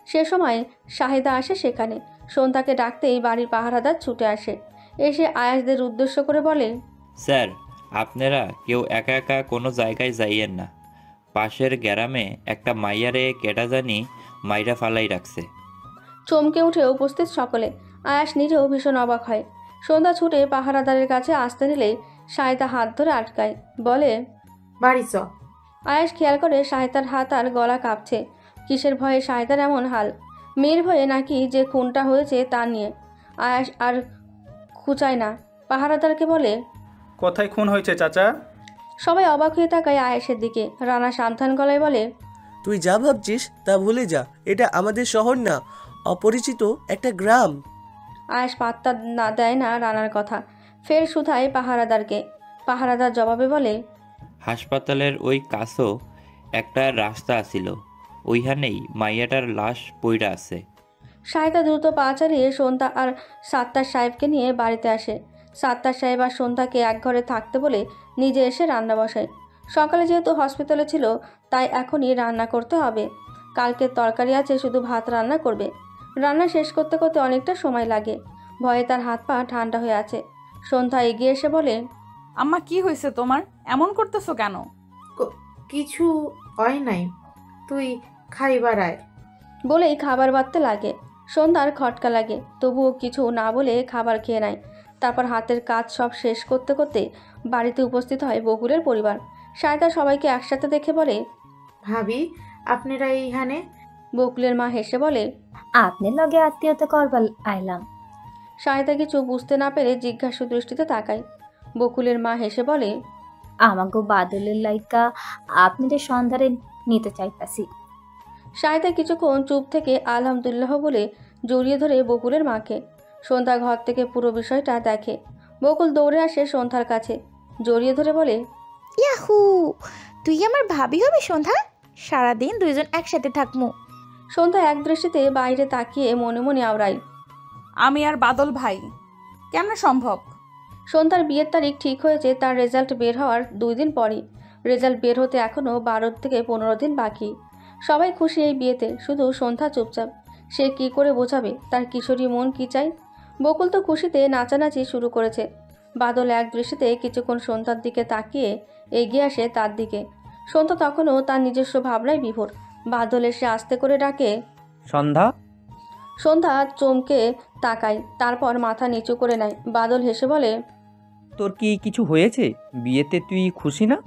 S3: সে সময় শাহিদা আসে সেখানে। সন্ধ্যাকে ডাকতেই বাড়ির পাহারাদার ছুটে আসে। এসে আয়াসদের উদ্দেশ্য করে বলে,
S11: স্যার, আপনারা কেউ একা একা কোনো জায়গায় যাইয়েন না। পাশের গ্রামে একটা মাইয়ারে কেটা জানি মাইরা ফালাই রাখছে।
S3: চমকে উঠে উপস্থিত সকলে। আয়াস নিজেও ভীষণ অবাক হয়। সন্ধ্যা ছুটে পাহারাদারের কাছে আসতে নিলেই শাহিদা হাত ধরে আটকায়, বলে,
S5: বাড়ি চ।
S3: আয়াস খেয়াল করে শাহিদার হাত আর গলা কাঁপছে। কিসের ভয়ে শাহিদার এমন হাল? মেয়ের ভয়ে নাকি যে খুনটা হয়েছে তা নিয়ে? আয়াস আর খুঁচায় না। পাহারাদারকে বলে,
S9: কোথায় খুন হয়েছে চাচা?
S3: সবাই অবাক হয়ে তাকায় আয়েশের দিকে। রানা সাবধান গলায় বলে,
S10: তুই যা ভাবছিস তা ভুলে যা, এটা আমাদের শহর না, অপরিচিত একটা গ্রাম।
S3: আয়েশ পাত্তা না দেয় না রানার কথা। ফের শুধায় পাহারাদারকে। পাহারাদার জবাবে বলে,
S11: হাসপাতালের ওই কাছেও একটা রাস্তা আছিল, ওইখানেই মাইয়াটার লাশ পইড়া আছে।
S3: শাহিদা দ্রুত পা চালিয়ে সন্ধ্যা আর সাত্তার সাহেবকে নিয়ে বাড়িতে আসে। সাত্তার সাহেব আর সন্ধ্যাকে এক ঘরে থাকতে বলে নিজে এসে রান্না বসায়। সকালে যেহেতু হসপিটালে ছিল তাই এখনই রান্না করতে হবে। কালকের তরকারি আছে, শুধু ভাত রান্না করবে। রান্না শেষ করতে করতে অনেকটা সময় লাগে। ভয়ে তার হাত পা ঠান্ডা হয়ে আছে। সন্ধ্যা এগিয়ে এসে বলে,
S8: আম্মা কি হয়েছে তোমার? এমন করতেছো কেন?
S5: কিছু হয় নাই, তুই খাইবার আয়।
S3: বলেই খাবার বাড়তে লাগে। সন্ধ্যার খটকা লাগে, তবুও কিছু না বলে খাবার খেয়ে নেয়। তারপর হাতের কাজ সব শেষ করতে করতে বাড়িতে উপস্থিত হয় বকুলের পরিবার। শায়দা সবাইকে একসাথে দেখে বলে,
S5: ভাবি, আপনারা এইখানে?
S3: বকুলের মা হেসে বলে,
S16: আপনার লগে আত্মীয়তা করবার আইলাম।
S3: শায়দা কিছু বুঝতে না পেরে জিজ্ঞাসু দৃষ্টিতে তাকায়। বকুলের মা হেসে বলে,
S16: আমাকে বাদলের লাইকা আপনাদের সন্ধানে নিতে চাইতাছি।
S3: শায়দা কিছুক্ষণ চুপ থেকে আলহামদুলিল্লাহ বলে জড়িয়ে ধরে বকুলের মাকে। সন্ধ্যা ঘর থেকে পুরো বিষয়টা দেখে। বকুল দৌড়ে আসে সন্ধ্যার কাছে, জড়িয়ে ধরে বলে,
S4: ইয়াহু, তুই আমার ভাবি হবে সন্ধ্যা? সারাদিন দুইজন একসাথে থাকমু।
S3: সন্ধ্যা এক দৃষ্টিতে বাইরে তাকিয়ে মনে মনে আওড়ায়,
S8: আমি আর বাদল ভাই? কেমন সম্ভব?
S3: সন্ধ্যার বিয়ের তারিখ ঠিক হয়েছে তার রেজাল্ট বের হওয়ার 2 দিন পরই। রেজাল্ট বের হতে এখনও 12 থেকে 15 দিন বাকি। সবাই খুশি এই বিয়েতে, শুধু সন্ধ্যা চুপচাপ। সে কি করে বোঝাবে তার কিশোরী মন কি চাই? বকুল তো খুশিতে নাচানাচি শুরু করেছে। বাদল এক দৃষ্টিতে কিছুক্ষণ সন্ধ্যার দিকে তাকিয়ে এগিয়ে আসে তার দিকে। সন্ধ্যা তখনও তার নিজস্ব ভাবনায় বিভোর। বাদল এসে আস্তে করে ডাকে,
S7: সন্ধ্যা।
S3: সন্ধ্যা চমকে তাকায়, তারপর মাথা নিচু করে নেয়। বাদল হেসে বলে,
S7: তোর কি কিছু হয়েছে? বিয়েতে তুই খুশি না?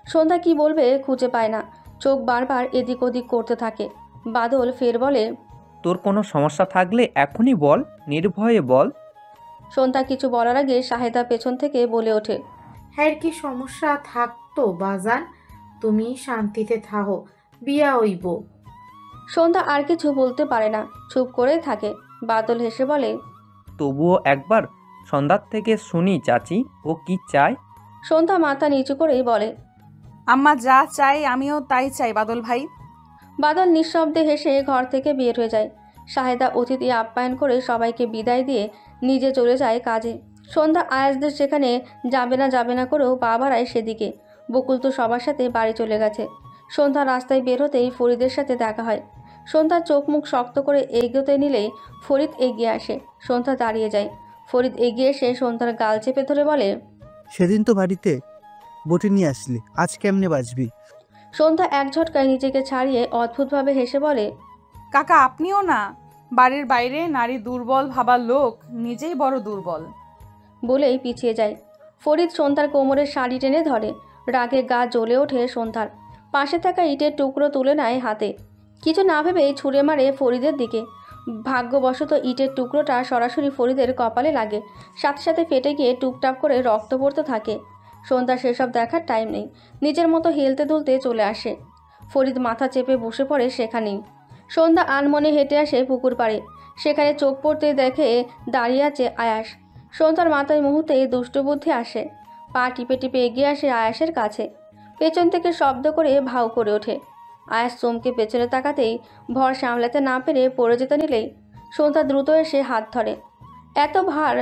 S3: সন্ধ্যা কি বলবে খুঁজে পায় না, চোখ বারবার এদিক ওদিক করতে থাকে। বাদল ফের বলে,
S7: তোর কোনো সমস্যা থাকলে এখনই বল, নির্ভয়ে বল।
S3: সন্ধ্যা কিছু বলার আগে শাহেদা পেছন থেকে বলে ওঠে,
S5: হ্যাঁ কি সমস্যা থাকতো বাজান, তুমি শান্তিতে থাকো, বিয়া হইব।
S3: সন্ধ্যা আর কিছু বলতে পারে না, চুপ করে থাকে। বাদল হেসে বলে,
S7: তবুও একবার সন্ধ্যার থেকে শুনি চাচি, ও কি চায়।
S3: সন্ধ্যা মাথা নিচু করেই বলে,
S8: আম্মা যা চাই আমিও তাই চাই বাদল ভাই।
S3: বাদল নিঃশব্দে হেসে ঘর থেকে বের হয়ে যায়। শাহেদা অতিথি আপ্যায়ন করে সবাইকে বিদায় দিয়ে নিজে চলে যায় কাজে। সন্ধ্যা আয়াসদের সেখানে যাবে না করেও পা বাড়ায় সেদিকে। বকুল তো সবার সাথে বাড়ি চলে গেছে। সন্ধ্যা রাস্তায় বের হতেই ফরিদের সাথে দেখা হয়। সন্ধ্যার চোখ মুখ শক্ত করে এগোতে নিলেই ফরিদ এগিয়ে আসে। সন্ধ্যা দাঁড়িয়ে যায়। ফরিদ এগিয়ে এসে সন্ধ্যার গাল চেপে ধরে বলে,
S2: সেদিন তো বাড়িতে বটি নিয়ে আসলি, আজ কেমনে বাঁচবি?
S3: সন্ধ্যা এক ঝটকায় নিজেকে ছাড়িয়ে অদ্ভুতভাবে হেসে বলে,
S8: কাকা আপনিও না, বাড়ির বাইরে নারী দুর্বল ভাবার লোক নিজেই বড় দুর্বল।
S3: বলেই পিছিয়ে যায়। ফরিদ সন্ধ্যার কোমরের শাড়ি টেনে ধরে। রাগে গা জ্বলে ওঠে সন্ধ্যার। পাশে থাকা ইটের টুকরো তুলে নেয় হাতে। কিছু না ভেবেই ছুঁড়ে মারে ফরিদের দিকে। ভাগ্যবশত ইটের টুকরোটা সরাসরি ফরিদের কপালে লাগে, সাথে সাথে ফেটে গিয়ে টুপটাপ করে রক্ত পড়তে থাকে। সন্ধ্যা সেসব দেখার টাইম নেই, নিজের মতো হেলতে দুলতে চলে আসে। ফরিদ মাথা চেপে বসে পড়ে সেখানেই। সন্ধ্যা আনমনে হেঁটে আসে পুকুর পাড়ে। সেখানে চোখ পড়তে দেখে দাঁড়িয়ে আছে আয়াস। সন্ধ্যার মাথায় মুহূর্তে দুষ্টবুদ্ধি আসে। পা টিপে টিপে এগিয়ে আসে আয়াসের কাছে। পেছন থেকে শব্দ করে ভাউ করে ওঠে। আয়াস চমকে পেছনে তাকাতেই ভর সামলাতে না পেরে পড়ে যেতে নিলেই সন্ধ্যা দ্রুত এসে হাত ধরে। এত ভার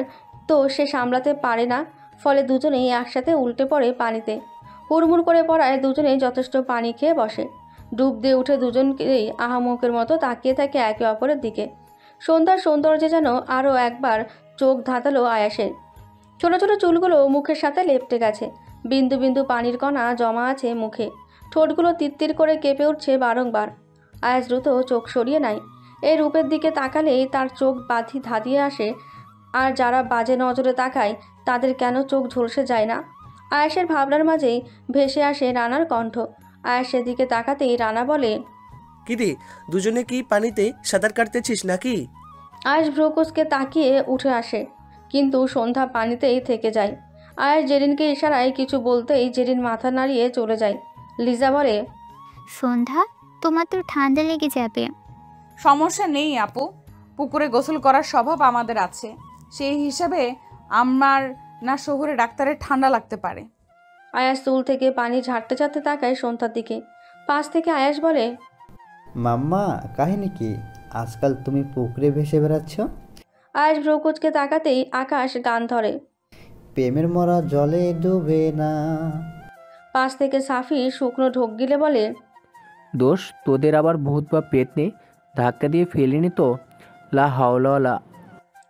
S3: তো সে সামলাতে পারে না, ফলে দুজনেই একসাথে উল্টে পড়ে পানিতে। হুড়মুড় করে পড়ায় দুজনেই যথেষ্ট পানি খেয়ে বসে। ডুব দিয়ে উঠে দুজনকেই আহামুকের মতো তাকিয়ে থাকে একে অপরের দিকে। সন্ধ্যার সৌন্দর্যে যেন আরও একবার চোখ ধাঁধালো আয়াসের। ছোট ছোট চুলগুলো মুখের সাথে লেপটে গেছে। বিন্দু বিন্দু পানির কণা জমা আছে মুখে। ঠোঁটগুলো তিত্তির করে কেঁপে উঠছে বারংবার। আয়াস দ্রুত চোখ সরিয়ে নেয়। এই রূপের দিকে তাকালেই তার চোখ ধাঁধিয়ে আসে। আর যারা বাজে নজরে তাকায় তাদের কেন চোখ ঝলসে যায় না? আয়াসের ভাবনার মাঝেই ভেসে আসে রানার কণ্ঠ। আয়াসের দিকে তাকাতেই রানা বলে,
S10: কিরে দুজনে কি পানিতে সাঁতার কাটতেছিস নাকি?
S3: আয়াস ভ্রুকুচকে তাকিয়ে উঠে আসে, কিন্তু সন্ধ্যা পানিতেই থেকে যায়। আয়াস জেরিনকে ইশারায় কিছু বলতেই জেরিন মাথা নাড়িয়ে চলে যায়। লিজা বলে,
S6: সন্ধ্যা তোমার তো ঠান্ডা লেগে যাবে।
S8: সমস্যা নেই আপু, পুকুরে গোসল করার স্বভাব আমাদের আছে, সেই হিসাবে আমার না শহরে ডাক্তারের ঠান্ডা লাগতে পারে।
S3: আয়াস চুল থেকে পানি ঝাড়তে ঝাড়তে তাকায় সন্ধ্যার দিকে। পাশ থেকে আয়াস বলে,
S12: মাম্মা কাহিনী কি, আজকাল তুমি পুকুরে ভেসে বেড়াচ্ছ?
S3: আয়াস ভ্রুকুচকে তাকাতেই আকাশ গান ধরে,
S12: প্রেমের মরা জলে ডুবে না।
S3: পাশ থেকে সাফি শুকনো ঢোক গিলে বলে,
S14: দোষ তোদের আবার ভূত বা পেট নেই, ধাক্কা দিয়ে ফেলিনি তো, লা হাওলা।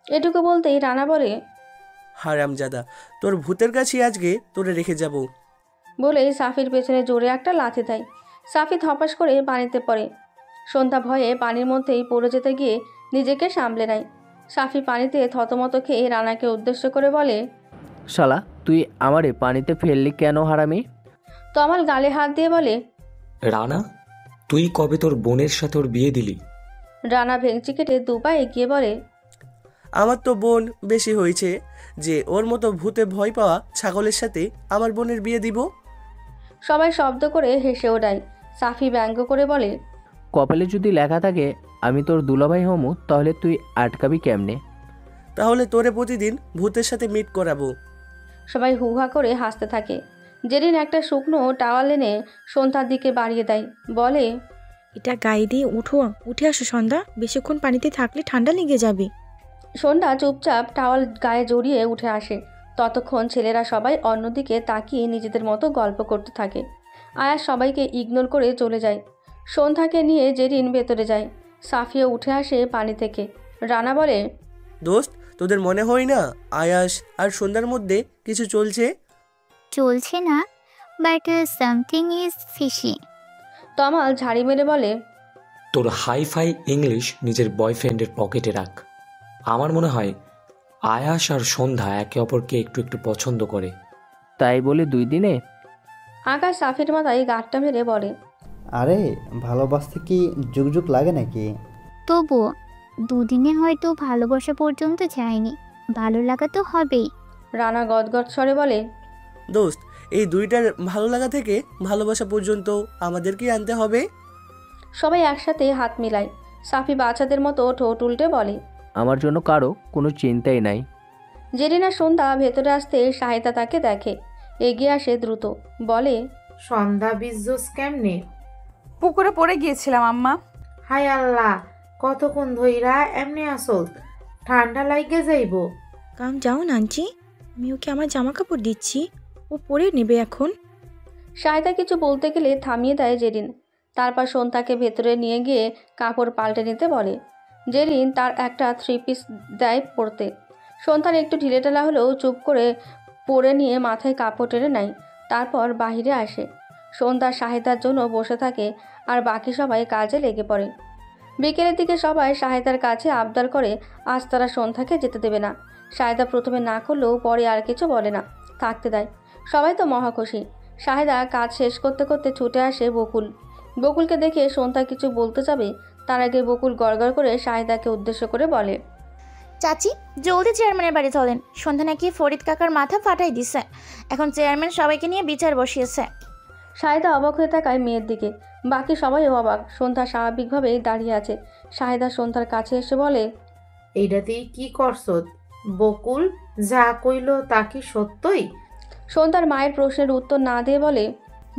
S3: এটুকু বলতেই রানা বলে,
S10: হারামজাদা, তোর ভূতের কাছে আজকে তোরে রেখে যাব।
S3: বলেই সাফির পেছনে জোরে একটা লাথি দেয়। সাফি ধপাস করে পানিতে পড়ে। সন্ধ্যা ভয়ে পানির মধ্যেই পড়ে যেতে গিয়ে নিজেকে সামলে নেয়। সাফি পানিতে থতমত খেয়ে রানাকে উদ্দেশ্য করে বলে,
S14: শালা তুই আমারে পানিতে ফেললি কেন হারামি?
S3: তমাল গালে হাত দিয়ে বলে,
S15: রানা তুই কবে তোর বোনের সাথে ওর বিয়ে দিলি?
S3: রানা ভেঙচি কেটে দুপা এগিয়ে বলে,
S10: আমার তো বোন বেশি হয়েছে যে ওর মতো ভূতে ভয় পাওয়া ছাগলের সাথে আমার বোনের বিয়ে দিব।
S3: সবাই শব্দ করে হেসে ওঠায়। সাফি ব্যঙ্গ করে বলে,
S14: কপালে যদি লেখা থাকে আমি তোর দুলাভাই হমু, তাহলে তুই আটকাবি কেমনে?
S10: তাহলে তোরে প্রতিদিন ভূতের সাথে মিট করাবো।
S3: সবাই হুহা করে হাসতে থাকে। জেরিন একটা শুকনো টাওয়াল এনে সন্ধ্যার দিকে বাড়িয়ে দেয়, বলে,
S13: এটা গায়ে দিয়ে উঠে আসো সন্ধ্যা, বেশিক্ষণ পানিতে থাকলে ঠান্ডা লেগে যাবে।
S3: সন্ধ্যা চুপচাপ টাওয়াল গায়ে জড়িয়ে উঠে আসে। ততক্ষণ ছেলেরা সবাই অন্যদিকে তাকিয়ে নিজেদের মতো গল্প করতে থাকে। আয়াস সবাইকে ইগনোর করে চলে যায়। সন্ধ্যাকে নিয়ে জেরিন ভেতরে যায়। সাফিও উঠে আসে পানি থেকে। রানা বলে,
S10: দোস্ত তোদের মনে হয় না আয়াস আর সন্ধ্যার মধ্যে কিছু চলছে?
S6: চলছে না, বাট সামথিং ইজ ফিশি।
S3: তমাল ঝাড়ি মেরে বলে,
S15: তোর হাই-ফাই ইংলিশ নিজের বয়ফ্রেন্ডের পকেটে রাখ। আমার মনে হয় আয়াস আর সন্ধ্যা একে অপরকে একটু একটু পছন্দ করে।
S14: তাই বলে 2 দিনে?
S3: আকাশ সাফির মাথায় গাঁটটা মেরে বলে,
S12: আরে ভালোবাসতে কি যুগ যুগ লাগে নাকি?
S6: তবুও 2 দিনে হয়তো ভালোবাসা পর্যন্ত যায়নি, ভালো লাগা তো হবেই।
S3: রানা গদগদ স্বরে বলে,
S10: দোস্ত, এই দুইটার ভালো লাগা থেকে ভালোবাসা পর্যন্ত আমাদেরকেই আনতে হবে।
S3: সবাই একসাথে হাত মিলায়। সাফি বাচ্চাদের মতো ঠোঁট উল্টে বলে,
S14: আমার জন্য কারো কোনো চিন্তাই নাই।
S3: জেরিনা সন্ধ্যা ভেতরে আসতে শাহিদা তাকে দেখে, এগিয়ে আসে দ্রুত, বলে,
S5: সন্ধ্যা বিজোস কেমনে?
S8: পুকুরে পড়ে গিয়েছিলাম আম্মা।
S5: হায় আল্লাহ, কতক্ষণ ধইরা এমনি আসল, ঠান্ডা লাগে যাইব।
S13: কাম যাও নাঞ্চি, আমি ওকে আমার জামা কাপড় দিচ্ছি, ও পরে নেবে এখন।
S3: শাহিদা কিছু বলতে গেলে থামিয়ে দেয় জেরিন। তারপর সন্ধ্যাকে ভেতরে নিয়ে গিয়ে কাপড় পাল্টে নিতে বলে। জেরিন তার একটা 3 পিস দেয় পরতে। সন্ধ্যার একটু ঢিলেঢালা হলেও চুপ করে পরে নিয়ে মাথায় কাপড় টেনে নেয়। তারপর বাহিরে আসে। সন্ধ্যা শাহিদার জন্য বসে থাকে আর বাকি সবাই কাজে লেগে পড়ে। বিকেলের দিকে সবাই শাহিদার কাছে আবদার করে আজ তারা সন্ধ্যাকে যেতে দেবে না। শাহিদা প্রথমে না করলেও পরে আর কিছু বলে না, থাকতে দেয়। সবাই তো মহাখুশি। শাহিদা কাজ শেষ করতে করতে ছুটে আসে বকুল। বকুলকে দেখে সন্ধ্যা কিছু বলতে যাবে, তার আগে বকুল গড়গড় করে শাহিদাকে উদ্দেশ্য করে বলে,
S4: চাচি জলদি চেয়ারম্যানের বাড়ি চলেন, সন্ধ্যা নাকি ফরিদ কাকার মাথা ফাটাই দিছে, এখন চেয়ারম্যান সবাইকে নিয়ে বিচার বসিয়েছে।
S3: শাহিদা অবাক হয়ে তাকায় মেয়ের দিকে। বাকি সবাই অবাক। সন্ধ্যা স্বাভাবিকভাবেই দাঁড়িয়ে আছে। শাহিদা সন্ধ্যার কাছে এসে বলে,
S5: এইটাতেই কি করছ বকুল? যা কইল তা কি সত্যই?
S3: সন্ধ্যার মায়ের প্রশ্নের উত্তর না দিয়ে বলে,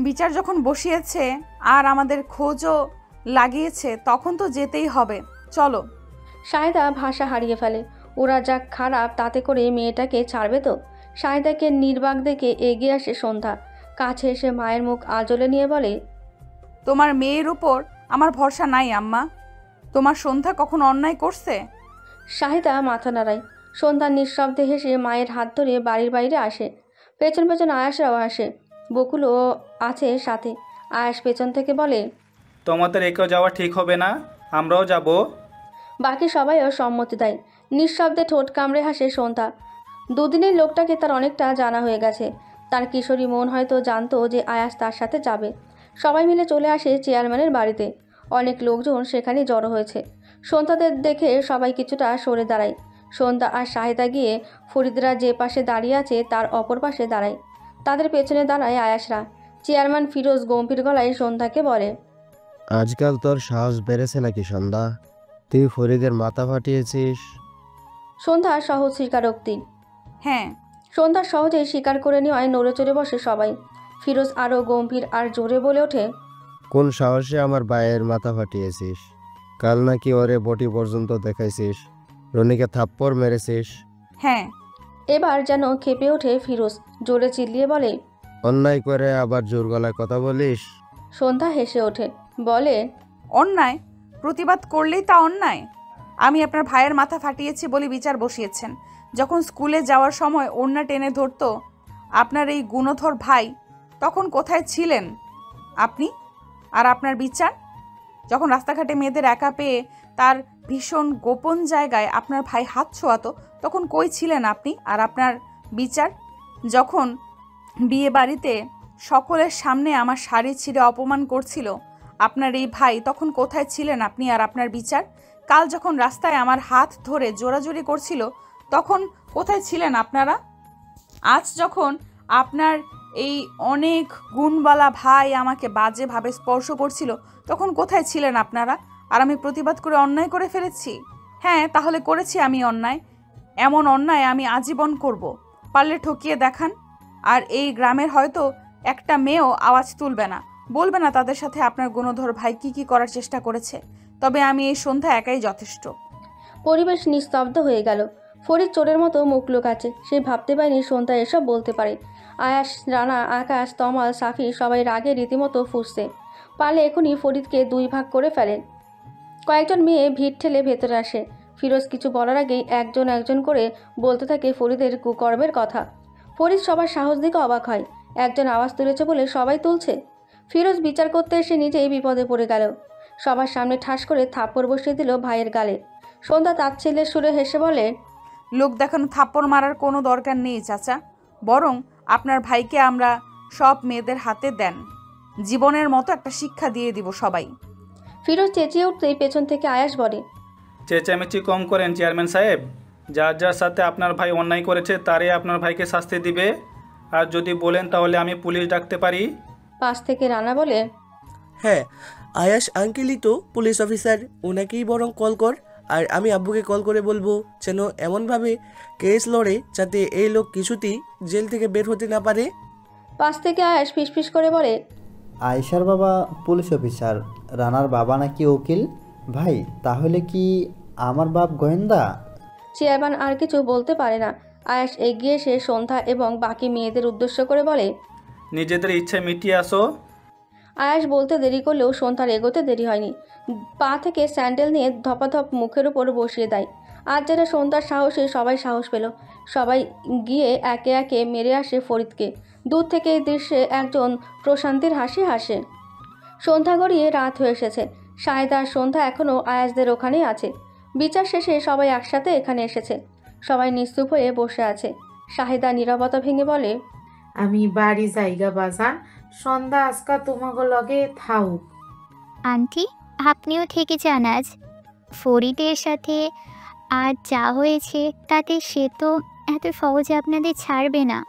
S8: বিচার যখন বসিয়েছে আর আমাদের খোঁজও লাগিয়েছে, তখন তো যেতেই হবে, চলো।
S3: শাহিদা ভাষা হারিয়ে ফেলে। ওরা যা খারাপ তাতে করে মেয়েটাকে ছাড়বে তো? শাহিদাকে নির্বাক দেখে এগিয়ে আসে সন্ধ্যা। কাছে এসে মায়ের মুখ আঁচলে নিয়ে বলে,
S8: তোমার মেয়ের উপর আমার ভরসা নাই আম্মা। তোমার সন্ধ্যা কখন অন্যায় করছে?
S3: শাহিদা মাথা নাড়ায়। সন্ধ্যা নিঃশব্দে হেসে মায়ের হাত ধরে বাড়ির বাইরে আসে। পেছন পেছন আয়াসরাও আসে। বকুলও আছে সাথে। আয়াস পেছন থেকে বলে,
S9: তোমাদের একেও যাওয়া ঠিক হবে না, আমরাও যাব।
S3: বাকি সবাইও সম্মতি দেয়। নিঃশব্দে ঠোঁট কামড়ে হাসে সন্ধ্যা। 2 দিনের লোকটাকে তার অনেকটা জানা হয়ে গেছে। তার কিশোরী মন হয়তো জানতো যে আয়াস তার সাথে যাবে। সবাই মিলে চলে আসে চেয়ারম্যানের বাড়িতে। অনেক লোকজন সেখানে জড়ো হয়েছে। সন্ধ্যাদের দেখে সবাই কিছুটা সরে দাঁড়ায়। সন্ধ্যা আর শাহিদা গিয়ে ফরিদরা যে পাশে দাঁড়িয়ে আছে তার অপর পাশে দাঁড়ায়। তাদের পেছনে দাঁড়ায় আয়াসরা। চেয়ারম্যান ফিরোজ গম্ভীর গলায় সন্ধ্যাকে বলে,
S17: আজকাল তোর সাহস বেড়েছে নাকি সন্ধ্যা? তুই ফরিদের মাথা ফাটিয়েছিস?
S3: সন্ধ্যা সহজ স্বীকারোক্তি।
S8: হ্যাঁ।
S3: সন্ধ্যা সহজেই স্বীকার করে নেওয়ায় নড়ে চড়ে বসে সবাই। ফিরোজ আরও গম্ভীর আর জোরে বলে ওঠে,
S17: কোন সাহসে আমার ভাইয়ের মাথা ফাটিয়েছিস? কাল নাকি ওরে বটি পর্যন্ত দেখাইছিস, রনিকে থাপ্পড় মেরেছিস।
S8: হ্যাঁ।
S3: এবার যেন খেপে ওঠে ফিরোজ, জোরে চিল্লিয়ে বলে,
S17: অন্যায় করে আবার জোর গলায় কথা বলিস?
S3: সন্ধ্যা হেসে ওঠে, বলে,
S8: অন্যায় প্রতিবাদ করলেই তা অন্যায়? আমি আপনার ভাইয়ের মাথা ফাটিয়েছি বলে বিচার বসিয়েছেন। যখন স্কুলে যাওয়ার সময় ওড়না টেনে ধরতো আপনার এই গুণধর ভাই, তখন কোথায় ছিলেন আপনি? আর আপনার বিচার? যখন রাস্তাঘাটে মেয়েদের একা পেয়ে তার ভীষণ গোপন জায়গায় আপনার ভাই হাত ছোঁয়াতো, তখন কই ছিলেন আপনি? আর আপনার বিচার? যখন বিয়ে বাড়িতে সকলের সামনে আমার শাড়ি ছিঁড়ে অপমান করছিল আপনার এই ভাই, তখন কোথায় ছিলেন আপনি? আর আপনার বিচার? কাল যখন রাস্তায় আমার হাত ধরে জোরাজোরি করছিল, তখন কোথায় ছিলেন আপনারা? আজ যখন আপনার এই অনেক গুণবালা ভাই আমাকে বাজেভাবে স্পর্শ করছিল, তখন কোথায় ছিলেন আপনারা? আর আমি প্রতিবাদ করে অন্যায় করে ফেলেছি। হ্যাঁ, তাহলে করেছি আমি অন্যায়। এমন অন্যায় আমি আজীবন করব। পারলে ঠকিয়ে দেখান। আর এই গ্রামের হয়তো একটা মেয়েও আওয়াজ তুলবে না, বলবে না তাদের সাথে আপনার গুণধর ভাই কি করার চেষ্টা করেছে। তবে আমি এই সন্ধ্যা একাই যথেষ্ট।
S3: পরিবেশ নিস্তব্ধ হয়ে গেল। ফরিদ চোরের মতো মুখ লুকাচ্ছে। সে ভাবতে পারেনি সন্ধ্যা এসব বলতে পারে। আয়াস, রানা, আকাশ, তমাল, সাফি সবাই রাগে রীতিমতো ফুঁসছে। পারলে এখনই ফরিদকে 2 ভাগ করে ফেলেন। কয়েকজন মেয়ে ভিড় ঠেলে ভেতরে আসে। ফিরোজ কিছু বলার আগেই একজন একজন করে বলতে থাকে ফরিদের কুকর্মের কথা। ফরিদ সবার সাহস দেখে অবাক হয়। একজন আওয়াজ তুলেছে বলে সবাই তুলছে। ফিরোজ বিচার করতে এসে নিজেই বিপদে পড়ে গেল। সবার সামনে ঠাস করে থাপ্পড় বসিয়ে দিল ভাইয়ের গালে। সন্ধ্যা তাচ্ছিল্যের সুরে হেসে বলে,
S8: লোক দেখানো থাপ্পড় মারার কোনো দরকার নেই চাচা, বরং আপনার ভাইকে আমরা সব মেয়েদের হাতে দেন, জীবনের মতো একটা শিক্ষা দিয়ে দিব সবাই।
S3: ফিরোজ চেঁচিয়ে উঠতেই পেছন থেকে আয়াস বলে,
S9: চেঁচামেচি কম করেন চেয়ারম্যান সাহেব। যার যার সাথে আপনার ভাই অন্যায় করেছে তারই আপনার ভাইকে শাস্তি দিবে। আর যদি বলেন তাহলে আমি পুলিশ ডাকতে পারি।
S3: পাশ থেকে রানা বলে,
S10: হ্যাঁ, আয়াস আঙ্কেলই তো পুলিশ অফিসার, ওনাকেই বরং কল কর। আর আমি আব্বুকে কল করে বলবো যেন এমনভাবে কেস লড়ে যাতে এই লোক কিছুতেই জেল থেকে বের হতে না পারে।
S3: পাশ থেকে আয়াস ফিসফিস করে বলে,
S12: আয়েশার বাবা পুলিশ অফিসার, রানার বাবা নাকি উকিল। ভাই, তাহলে কি আমার বাপ গোয়েন্দা?
S3: চেয়ারম্যান আর কিছু বলতে পারে না। আয়াস এগিয়ে এসে সন্ধ্যা এবং বাকি মেয়েদের উদ্দেশ্য করে বলে,
S9: নিজেদের ইচ্ছে মিটিয়ে আসো।
S3: আয়াস বলতে দেরি করলেও সন্ধ্যার এগোতে দেরি হয়নি। পা থেকে স্যান্ডেল নিয়ে ধপাধপ মুখের উপর বসিয়ে দেয়। আজ যারা সন্ধ্যার সাহসে সবাই সাহস পেল। সবাই গিয়ে একে একে মেরে আসে ফরিদকে। দূর থেকে এই দৃশ্যে একজন প্রশান্তির হাসি হাসে। সন্ধ্যা গড়িয়ে রাত হয়ে এসেছে। শাহেদ আর সন্ধ্যা এখনও আয়াসদের ওখানেই আছে। বিচার শেষে সবাই একসাথে এখানে এসেছে। সবাই নিস্তুপ হয়ে বসে আছে। শাহেদা নীরবতা ভেঙে বলে,
S5: আমি বাড়ি জায়গা বাজান, সন্ধ্যা আজকা তোমাকে লগে থাউক।
S6: আন্টি, আপনিও থেকে যান আজ। ফরিদের সাথে আজ যা হয়েছে তাতে সে তো এত সহজে আপনাদের ছাড়বে না।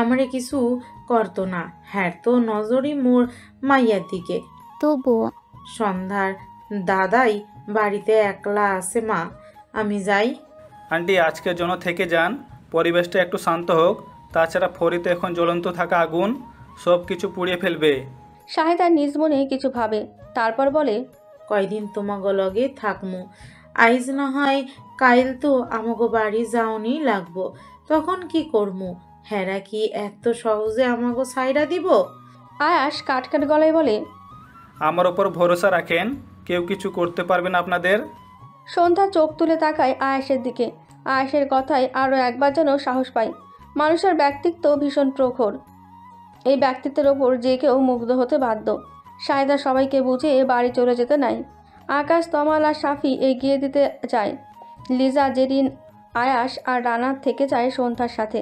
S5: আমারে কিছু করতো না, হ্যাঁ তো নজরই মোর মাইয়ার দিকে।
S6: তবুও
S5: সন্ধ্যার দাদাই বাড়িতে একলা আছে মা, আমি যাই।
S9: আন্টি আজকের জন্য থেকে যান, পরিবেশটা একটু শান্ত হোক। তাছাড়া ফরিতে এখন জ্বলন্ত থাকা আগুন সব কিছু পুড়িয়ে ফেলবে।
S3: শাহেদা নিজ মনে কিছু ভাবে, তারপর বলে,
S5: কয়দিন তোমাকে লগে থাকমু, আইজ না হয় কাইল তো আমাকে বাড়ি যাওনি লাগবো, তখন কি করমু? হেরা কি এত সহজে আমাকে ছাইরা দিব?
S3: আয়াস কাটকাট গলায় বলে,
S9: আমার ওপর ভরসা রাখেন, কেউ কিছু করতে পারবে না আপনাদের।
S3: সন্ধ্যা চোখ তুলে তাকায় আয়াসের দিকে। আয়াসের কথায় আরও একবার যেন সাহস পায়। মানুষের ব্যক্তিত্ব ভীষণ প্রখর। এই ব্যক্তিত্বের ওপর যে কেউ মুগ্ধ হতে বাধ্য। শাহেদা সবাইকে বুঝিয়ে বাড়ি চলে যেতে নাই। আকাশ, তমাল আর সাফি এগিয়ে দিতে যায়। লিজা, জেরিন, আয়াস আর রানা থেকে যায় সন্ধ্যার সাথে।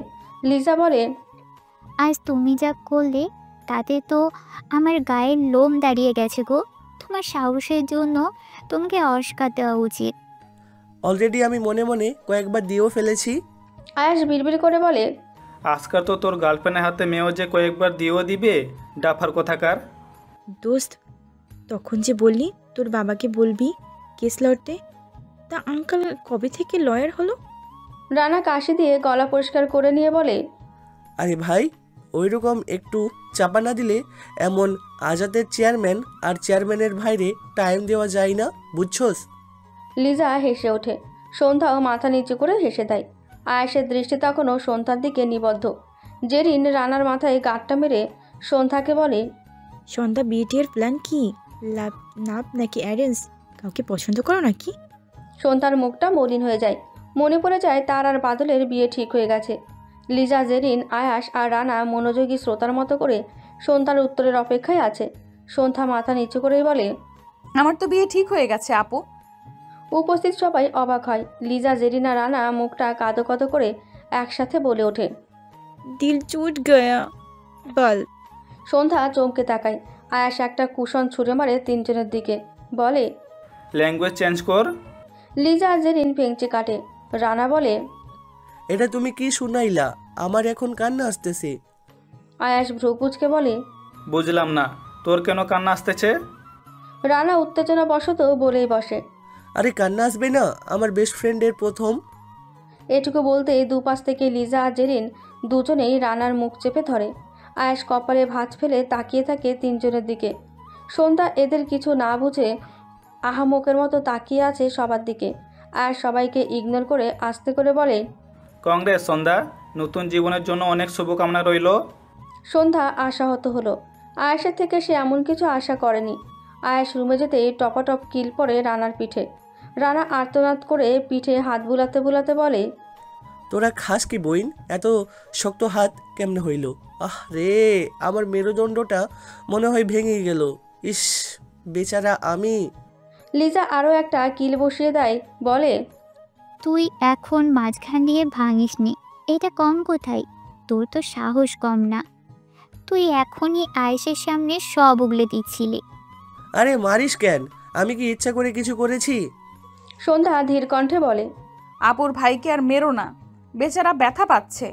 S3: লিজা বলে,
S6: আজ তুমি যা করলে তাতে তো আমার গায়ের লোম দাঁড়িয়ে গেছে গো। তোমার সাহসের জন্য তোমাকে অস্কার দেওয়া উচিত।
S10: অলরেডি আমি মনে মনে কয়েকবার দিয়েও ফেলেছি।
S3: আয়াস বিড়বিড় করে বলে,
S9: আজকাল তো তোর গার্লফ্রেন্ডের হাতে মেয়েও যে কয়েকবার দিয়েও দিবে, ডাফার কোথাকার।
S18: দোস্ত, তখন যে বললি তোর বাবাকে বলবি কেস লড়তে, তা আঙ্কেল কবে থেকে লয়ার হলো?
S3: রানা কাশি দিয়ে গলা পরিষ্কার করে নিয়ে বলে,
S10: আরে ভাই, ওই রকম একটু চাপা না দিলে এমন আজাদের চেয়ারম্যান আর চেয়ারম্যানের ভাইরে টাইম দেওয়া যায় না, বুঝছস?
S3: লিজা হেসে ওঠে। সন্ধ্যাও মাথা নিচু করে হেসে দেয়। আয়াসের দৃষ্টি তখনও সন্ধ্যার দিকে নিবদ্ধ। জেরিন রানার মাথায় গাঁটটা মেরে সন্ধ্যাকে বলে,
S18: সন্ধ্যা বিয়েটির প্ল্যান কি? লাভ নাপ নাকি অ্যারেঞ্জ? কাউকে পছন্দ করো নাকি?
S3: সন্ধ্যার মুখটা মলিন হয়ে যায়। মনে পড়ে যায় তার আর বাদলের বিয়ে ঠিক হয়ে গেছে। লিজা, জেরিন, আয়াস আর রানা মনোযোগী শ্রোতার মতো করে সন্ধ্যার উত্তরের অপেক্ষায় আছে। সন্ধ্যা মাথা নিচু করেই বলে,
S8: আমার তো বিয়ে ঠিক হয়ে গেছে আপু।
S3: উপস্থিত সবাই অবাক হয়। লিজা, জেরিন আর রানা মুখটা কাঁদো কাঁদো করে একসাথে বলে ওঠে,
S18: দিল চুট গয়া বল।
S3: সন্ধ্যা চমকে তাকায়। আয়াস একটা কুশন ছুঁড়ে মারে তিনজনের দিকে, বলে,
S9: ল্যাঙ্গুয়েজ চেঞ্জ কর।
S3: লিজা আর জেরিন ভেঙচি কাটে। রানা বলে,
S10: এটা তুমি কি শুনাইলা? আমার এখন কান্না আসতেছে।
S3: আয়াস ভ্রু কুঁচকে বলে,
S9: বুঝলাম না, তোর কেন কান্না আসতেছে?
S3: রানা উত্তেজনা বশত বলেই বসে,
S10: আরে কান্না আসবে না, আমার বেস্ট ফ্রেন্ডের প্রথম।
S3: এটুকু বলতে দুপাশ থেকে লিজা আর জেরিন দুজনেই রানার মুখ চেপে ধরে। আয়াস কপালে ভাঁজ ফেলে তাকিয়ে থাকে তিনজনের দিকে। সন্ধ্যা এদের কিছু না বুঝে আহামকের মতো তাকিয়ে আছে সবার দিকে। আর সবাইকে ইগনোর করে আস্তে করে বলে,
S9: কংগ্রেস সন্ধ্যা, নতুন জীবনের জন্য অনেক শুভকামনা রইল।
S3: সন্ধ্যা আশাহত হলো। আয়াসের থেকে সে এমন কিছু আশা করেনি। আয়াস রুমে যেতেই টপাটপ কিল পড়ে রানার পিঠে। রানা আর্তনাদ করে পিঠে হাত বুলাতে বুলাতে বলে,
S10: তোরা খাস কি বইন? এত শক্ত হাত কেমনে হইল? আহ রে, আমার মেরুদণ্ডটা মনে হয় ভেঙে গেল। ইস, বেচারা আমি।
S3: লিজা আরও একটা কিল বসিয়ে দেয়, বলে,
S6: তুই এখন মাঝখান দিয়ে ভাঙিসনি, এটা কম কোথায়? তোর তো সাহস কম না। তুই এখনই আয়েশের সামনে সব উগলে দিচ্ছিলি।
S10: আরে মারিস কেন? আমি কি ইচ্ছা করে কিছু করেছি?
S3: সন্ধ্যা ধীর কণ্ঠে বলে,
S8: আপুর ভাইকে আর মেরো না, বেচারা ব্যথা পাচ্ছে।